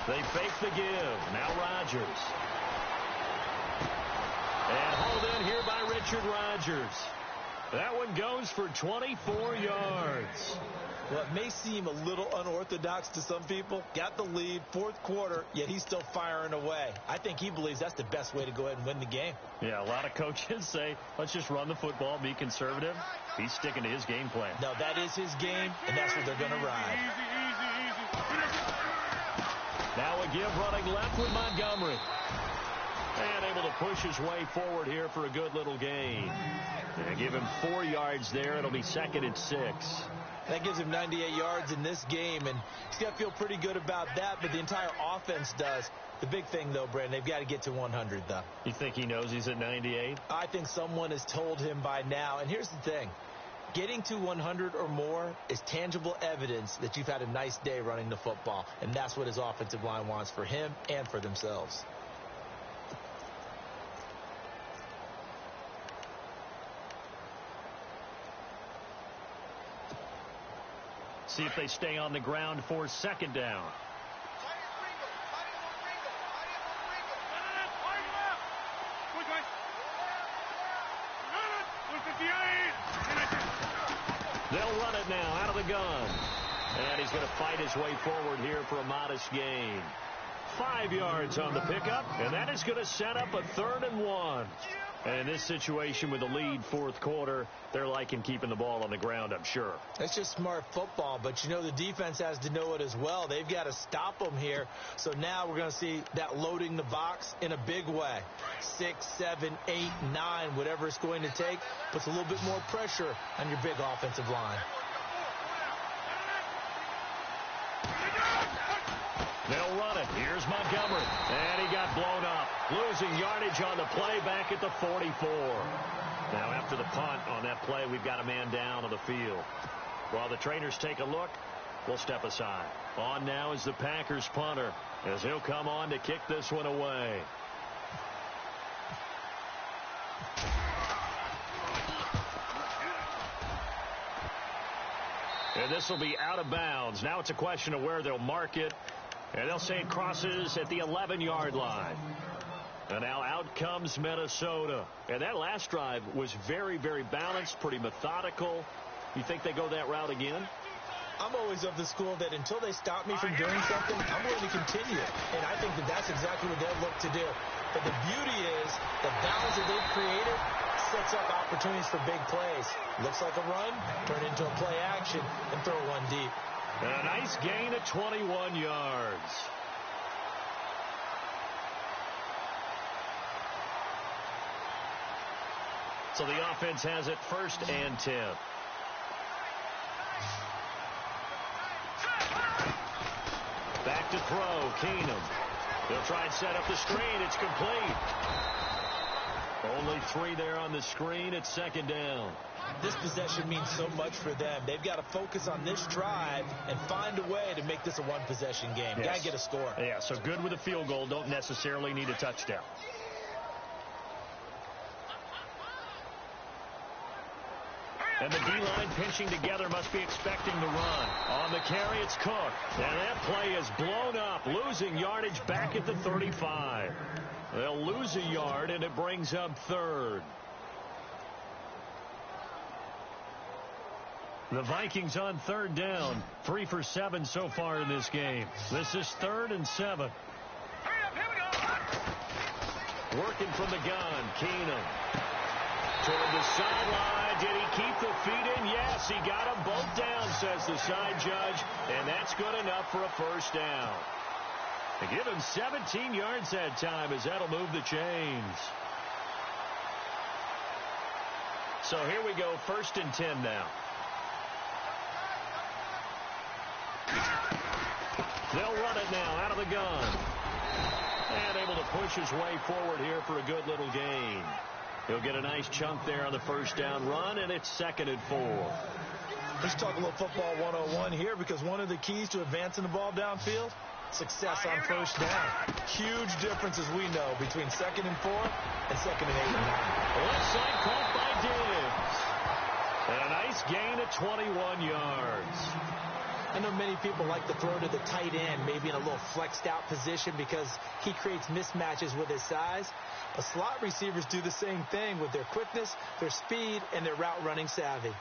Speaker 2: They fake the give. Now Rodgers. And hauled in here by Richard Rodgers. That one goes for 24 yards.
Speaker 3: Well, it may seem a little unorthodox to some people. Got the lead, 4th quarter, yet he's still firing away. I think he believes that's the best way to go ahead and win the game.
Speaker 2: Yeah, a lot of coaches say, let's just run the football, be conservative. He's sticking to his game plan.
Speaker 3: No, that is his game, and that's what they're going to ride.
Speaker 2: Now a give running left with Montgomery. And able to push his way forward here for a good little gain. And give him 4 yards there. It'll be 2nd and 6.
Speaker 3: That gives him 98 yards in this game, and he's got to feel pretty good about that, but the entire offense does. The big thing, though, Brandon, they've got to get to 100, though.
Speaker 2: You think he knows he's at 98?
Speaker 3: I think someone has told him by now. And here's the thing. Getting to 100 or more is tangible evidence that you've had a nice day running the football, and that's what his offensive line wants for him and for themselves.
Speaker 2: See if they stay on the ground for 2nd down. They'll run it now out of the gun. And he's going to fight his way forward here for a modest gain. 5 yards on the pickup, and that is going to set up a 3rd and 1. And in this situation with the lead 4th quarter, they're liking keeping the ball on the ground, I'm sure.
Speaker 3: That's just smart football, but you know the defense has to know it as well. They've got to stop them here. So now we're going to see that loading the box in a big way. 6, 7, 8, 9, whatever it's going to take, puts a little bit more pressure on your big offensive line.
Speaker 2: They'll run it. Here's Montgomery. And he got blown up. Losing yardage on the play back at the 44. Now after the punt on that play, we've got a man down on the field. While the trainers take a look, we'll step aside. On now is the Packers punter as he'll come on to kick this one away. And this will be out of bounds. Now it's a question of where they'll mark it. And they'll say it crosses at the 11-yard line. And now out comes Minnesota. And that last drive was very, very balanced, pretty methodical. You think they go that route again?
Speaker 3: I'm always of the school that until they stop me from doing something, I'm going to continue. And I think that that's exactly what they'll look to do. But the beauty is the balance that they've created sets up opportunities for big plays. Looks like a run, turn into a play action, and throw one deep.
Speaker 2: And a nice gain of 21 yards. So the offense has it 1st and 10. Back to throw, Keenum. They'll try and set up the screen. It's complete. Only 3 there on the screen. It's second down.
Speaker 3: This possession means so much for them. They've got to focus on this drive and find a way to make this a one-possession game.
Speaker 2: Yes.
Speaker 3: Got to get a score.
Speaker 2: Yeah, so good with a field goal. Don't necessarily need a touchdown. And the D-line pinching together must be expecting the run. On the carry, it's Cook. And that play is blown up, losing yardage back at the 35. They'll lose a yard, and it brings up third. The Vikings on third down, 3 for 7 so far in this game. This is 3rd and 7. Working from the gun, Keenum. Toward the sideline. Did he keep the feet in? Yes, he got them both down, says the side judge. And that's good enough for a first down. They give him 17 yards that time, as that'll move the chains. So here we go, 1st and 10 now. They'll run it now out of the gun. And able to push his way forward here for a good little gain. He'll get a nice chunk there on the first down run, and it's 2nd and 4.
Speaker 3: Let's talk a little football 101 here, because one of the keys to advancing the ball downfield, success on first down. Huge difference, as we know, between 2nd and 4 and 2nd and 8 and 9.
Speaker 2: Left side caught by Diggs. And a nice gain of 21 yards.
Speaker 3: I know many people like to throw to the tight end, maybe in a little flexed out position, because he creates mismatches with his size. But slot receivers do the same thing with their quickness, their speed, and their route running savvy.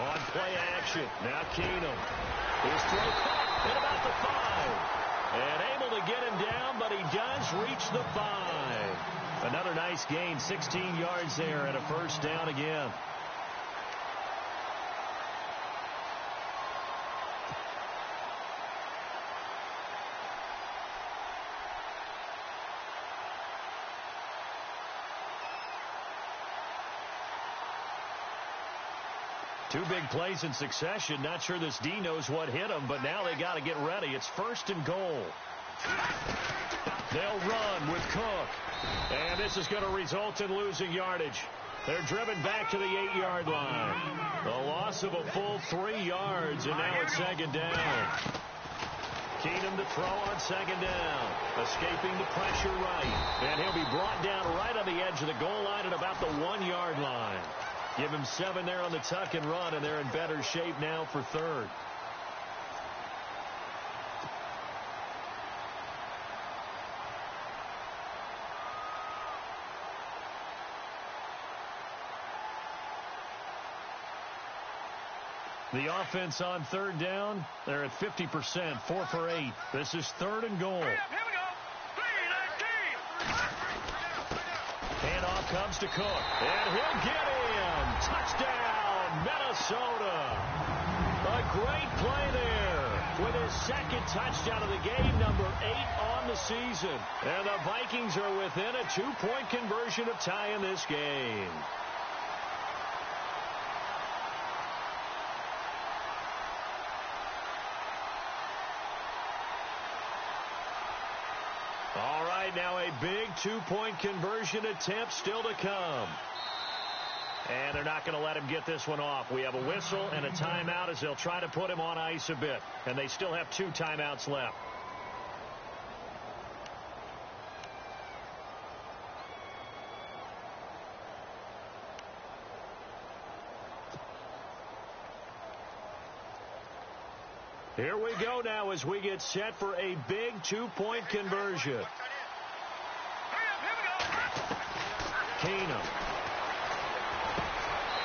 Speaker 2: On play action, now Keenum. His throw caught at about the 5. And able to get him down, but he does reach the 5. Another nice gain, 16 yards there, and a first down again. Two big plays in succession. Not sure this D knows what hit him, but now they got to get ready. It's 1st and goal. They'll run with Cook. And this is going to result in losing yardage. They're driven back to the 8-yard line. The loss of a full 3 yards, and now it's 2nd down. Keenum to throw on 2nd down. Escaping the pressure right. And he'll be brought down right on the edge of the goal line at about the 1-yard line. Give him 7 there on the tuck and run, and they're in better shape now for 3rd. The offense on 3rd down, they're at 50%, 4 for 8. This is 3rd and goal.
Speaker 4: Here we go. 3-19.
Speaker 2: Handoff comes to Cook, and he'll get in. Touchdown, Minnesota. A great play there with his 2nd touchdown of the game, number 8 on the season. And the Vikings are within a 2-point conversion of tying this game. All right, now a big 2-point conversion attempt still to come. And they're not going to let him get this one off. We have a whistle and a timeout as they'll try to put him on ice a bit. And they still have 2 timeouts left. Here we go now as we get set for a big 2-point conversion. Keenum.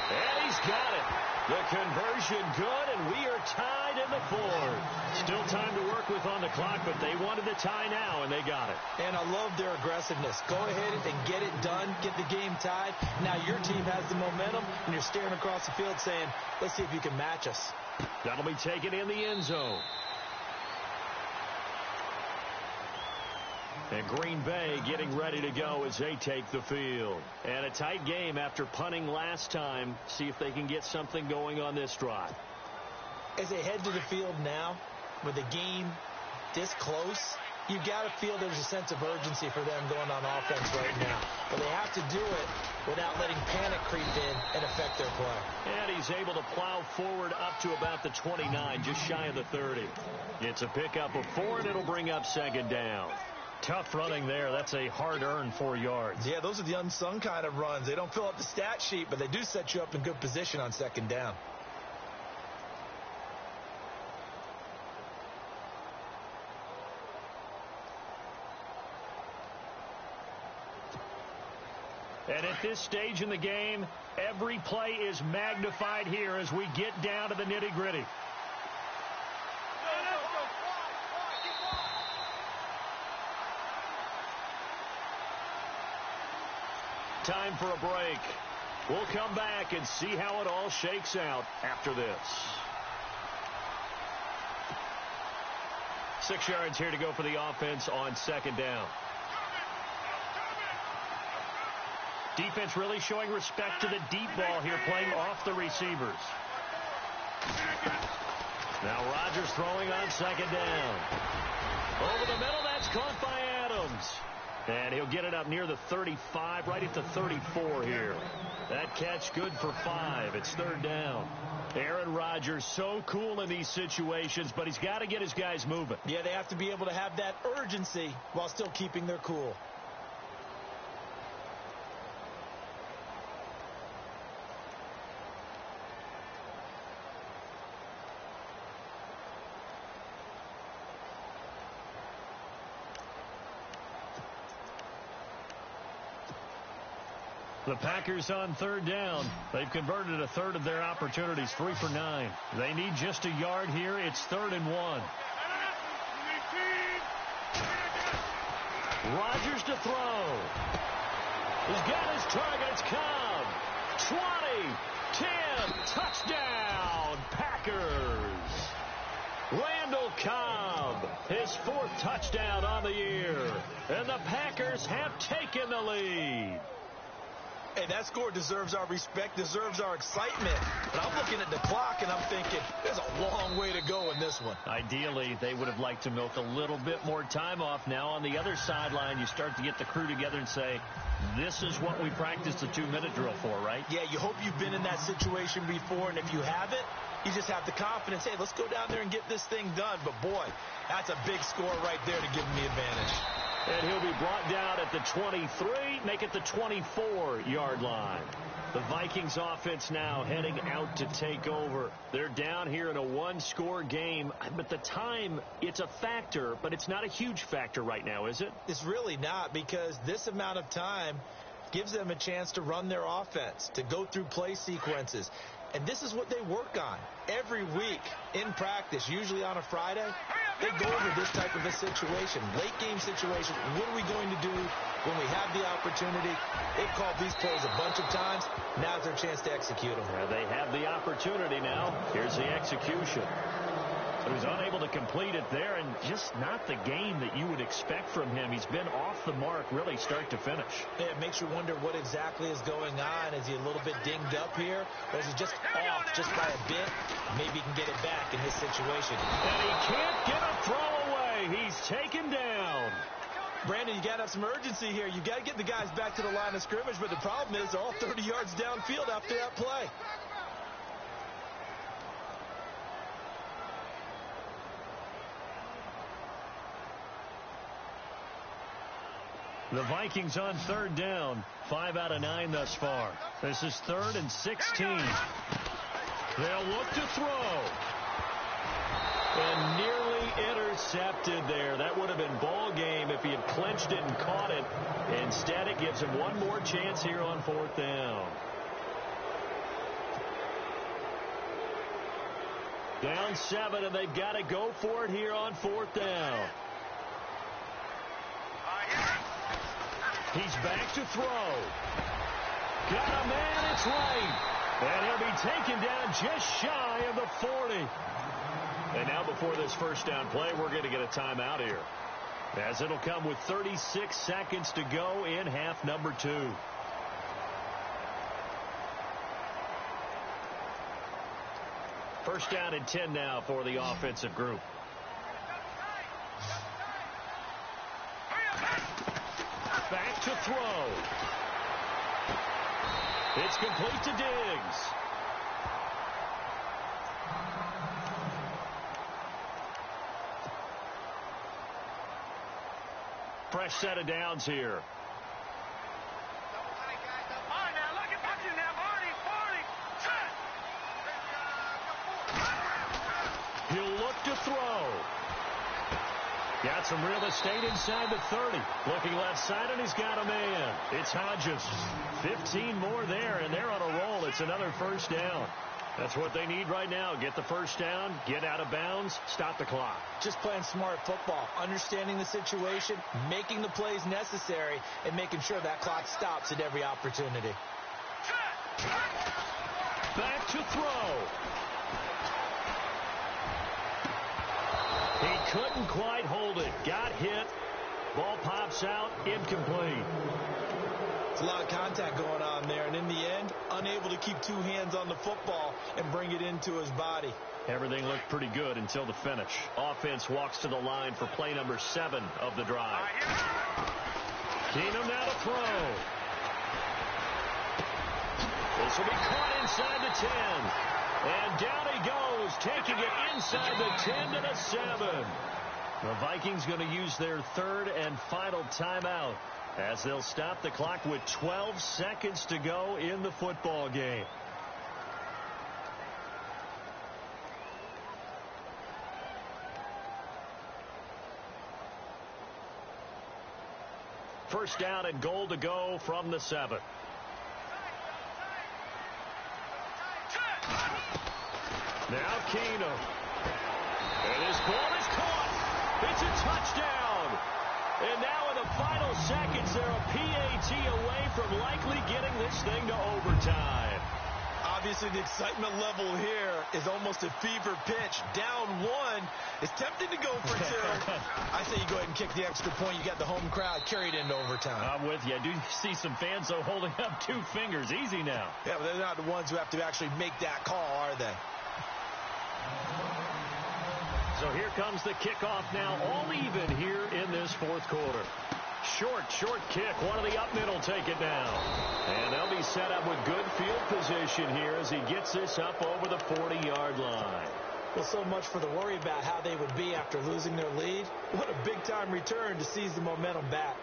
Speaker 2: And he's got it. The conversion good, and we are tied in the 4th. Still time to work with on the clock, but they wanted the tie now, and they got it.
Speaker 3: And I love their aggressiveness. Go ahead and get it done, get the game tied. Now your team has the momentum, and you're staring across the field saying, let's see if you can match us.
Speaker 2: That'll be taken in the end zone. And Green Bay getting ready to go as they take the field. And a tight game after punting last time. See if they can get something going on this drive.
Speaker 3: As they head to the field now, with the game this close, you've got to feel there's a sense of urgency for them going on offense right now. But they have to do it without letting panic creep in and affect their play.
Speaker 2: And he's able to plow forward up to about the 29, just shy of the 30. It's a pickup of 4, and it'll bring up second down. Tough running there. That's a hard-earned 4 yards.
Speaker 3: Yeah, those are the unsung kind of runs. They don't fill up the stat sheet, but they do set you up in good position on second down.
Speaker 2: And at this stage in the game, every play is magnified here as we get down to the nitty-gritty. Time for a break. We'll come back and see how it all shakes out after this. 6 yards here to go for the offense on second down. Defense really showing respect to the deep ball here, playing off the receivers. Now Rodgers throwing on second down. Over the middle, that's caught by Adams. And he'll get it up near the 35, right at the 34 here. That catch good for 5. It's third down. Aaron Rodgers so cool in these situations, but he's got to get his guys moving.
Speaker 3: Yeah, they have to be able to have that urgency while still keeping their cool.
Speaker 2: The Packers on third down. They've converted a third of their opportunities, 3 for 9. They need just a yard here. It's 3rd and 1. Rodgers to throw. He's got his target. It's Cobb. 20, 10, touchdown, Packers. Randall Cobb, his 4th touchdown on the year. And the Packers have taken the lead.
Speaker 3: Hey, that score deserves our respect, deserves our excitement. But I'm looking at the clock, and I'm thinking, there's a long way to go in this one.
Speaker 2: Ideally, they would have liked to milk a little bit more time off. Now, on the other sideline, you start to get the crew together and say, this is what we practiced the 2-minute drill for, right?
Speaker 3: Yeah, you hope you've been in that situation before, and if you haven't, you just have the confidence, hey, let's go down there and get this thing done. But, boy, that's a big score right there to give them the advantage.
Speaker 2: And he'll be brought down at the 23, make it the 24-yard line. The Vikings offense now heading out to take over. They're down here in a 1-score game, but the time, it's a factor, but it's not a huge factor right now, is it?
Speaker 3: It's really not, because this amount of time gives them a chance to run their offense, to go through play sequences. And this is what they work on every week in practice, usually on a Friday. They go over this type of a situation, late game situation. What are we going to do when we have the opportunity? They've called these plays a bunch of times. Now's their chance to execute them.
Speaker 2: Yeah, they have the opportunity now. Here's the execution. He was unable to complete it there, and just not the game that you would expect from him. He's been off the mark, really, start to finish.
Speaker 3: Yeah, it makes you wonder what exactly is going on. Is he a little bit dinged up here, or is he just off just by a bit? Maybe he can get it back in this situation.
Speaker 2: And he can't get a throw away. He's taken down.
Speaker 3: Brandon, you got to have some urgency here. You got to get the guys back to the line of scrimmage, but the problem is they're all 30 yards downfield after that play.
Speaker 2: The Vikings on third down. 5 out of 9 thus far. This is 3rd and 16. They'll look to throw. And nearly intercepted there. That would have been ball game if he had clinched it and caught it. Instead, it gives him one more chance here on 4th down. Down 7, and they've got to go for it here on 4th down. He's back to throw. Got a man, it's right. And he'll be taken down just shy of the 40. And now before this first down play, we're going to get a timeout here. as it'll come with 36 seconds to go in half number 2. First down and 10 now for the offensive group. Back to throw. It's complete to Diggs. Fresh set of downs here. He'll look to throw. Got some real estate inside the 30. Looking left side, and he's got a man. It's Hodges. 15 more there, and they're on a roll. It's another first down. That's what they need right now. Get the first down, get out of bounds, stop the clock.
Speaker 3: Just playing smart football, understanding the situation, making the plays necessary, and making sure that clock stops at every opportunity.
Speaker 2: Back to throw. He couldn't quite hold it. Got hit. Ball pops out. Incomplete.
Speaker 3: It's a lot of contact going on there, and in the end, unable to keep two hands on the football and bring it into his body.
Speaker 2: Everything looked pretty good until the finish. Offense walks to the line for play number 7 of the drive. Keenum now to throw. This will be caught inside the 10. And down he goes, taking it inside the 10 to the 7. The Vikings going to use their third and final timeout as they'll stop the clock with 12 seconds to go in the football game. First down and goal to go from the 7. Now Keenum. And his ball is caught. It's a touchdown. And now in the final seconds, they're a PAT away from likely getting this thing to overtime.
Speaker 3: Obviously, the excitement level here is almost a fever pitch. Down 1. It's tempting to go for 2. I say you go ahead and kick the extra point. You got the home crowd carried into overtime.
Speaker 2: I'm with you. I do see some fans, though, holding up 2 fingers. Easy now.
Speaker 3: Yeah, but they're not the ones who have to actually make that call, are they?
Speaker 2: So here comes the kickoff now, all even here in this fourth quarter. Short kick. One of the up middle take it down. And they'll be set up with good field position here as he gets this up over the 40-yard line.
Speaker 3: Well, so much for the worry about how they would be after losing their lead. What a big-time return to seize the momentum back.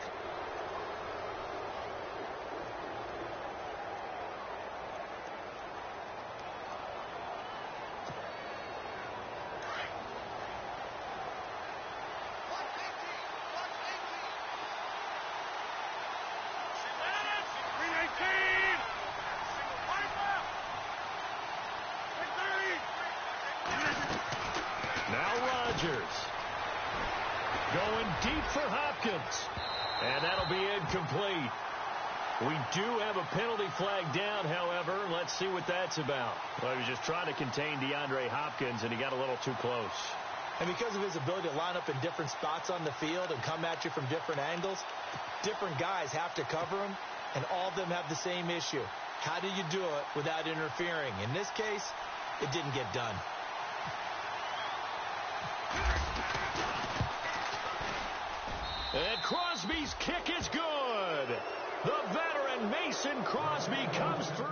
Speaker 2: Going deep for Hopkins. And that'll be incomplete. We do have a penalty flag down, however. Let's see what that's about. Well, he was just trying to contain DeAndre Hopkins, and he got a little too close.
Speaker 3: And because of his ability to line up in different spots on the field and come at you from different angles, different guys have to cover him, and all of them have the same issue. How do you do it without interfering? In this case, it didn't get done.
Speaker 2: And Crosby's kick is good. The veteran Mason Crosby comes through.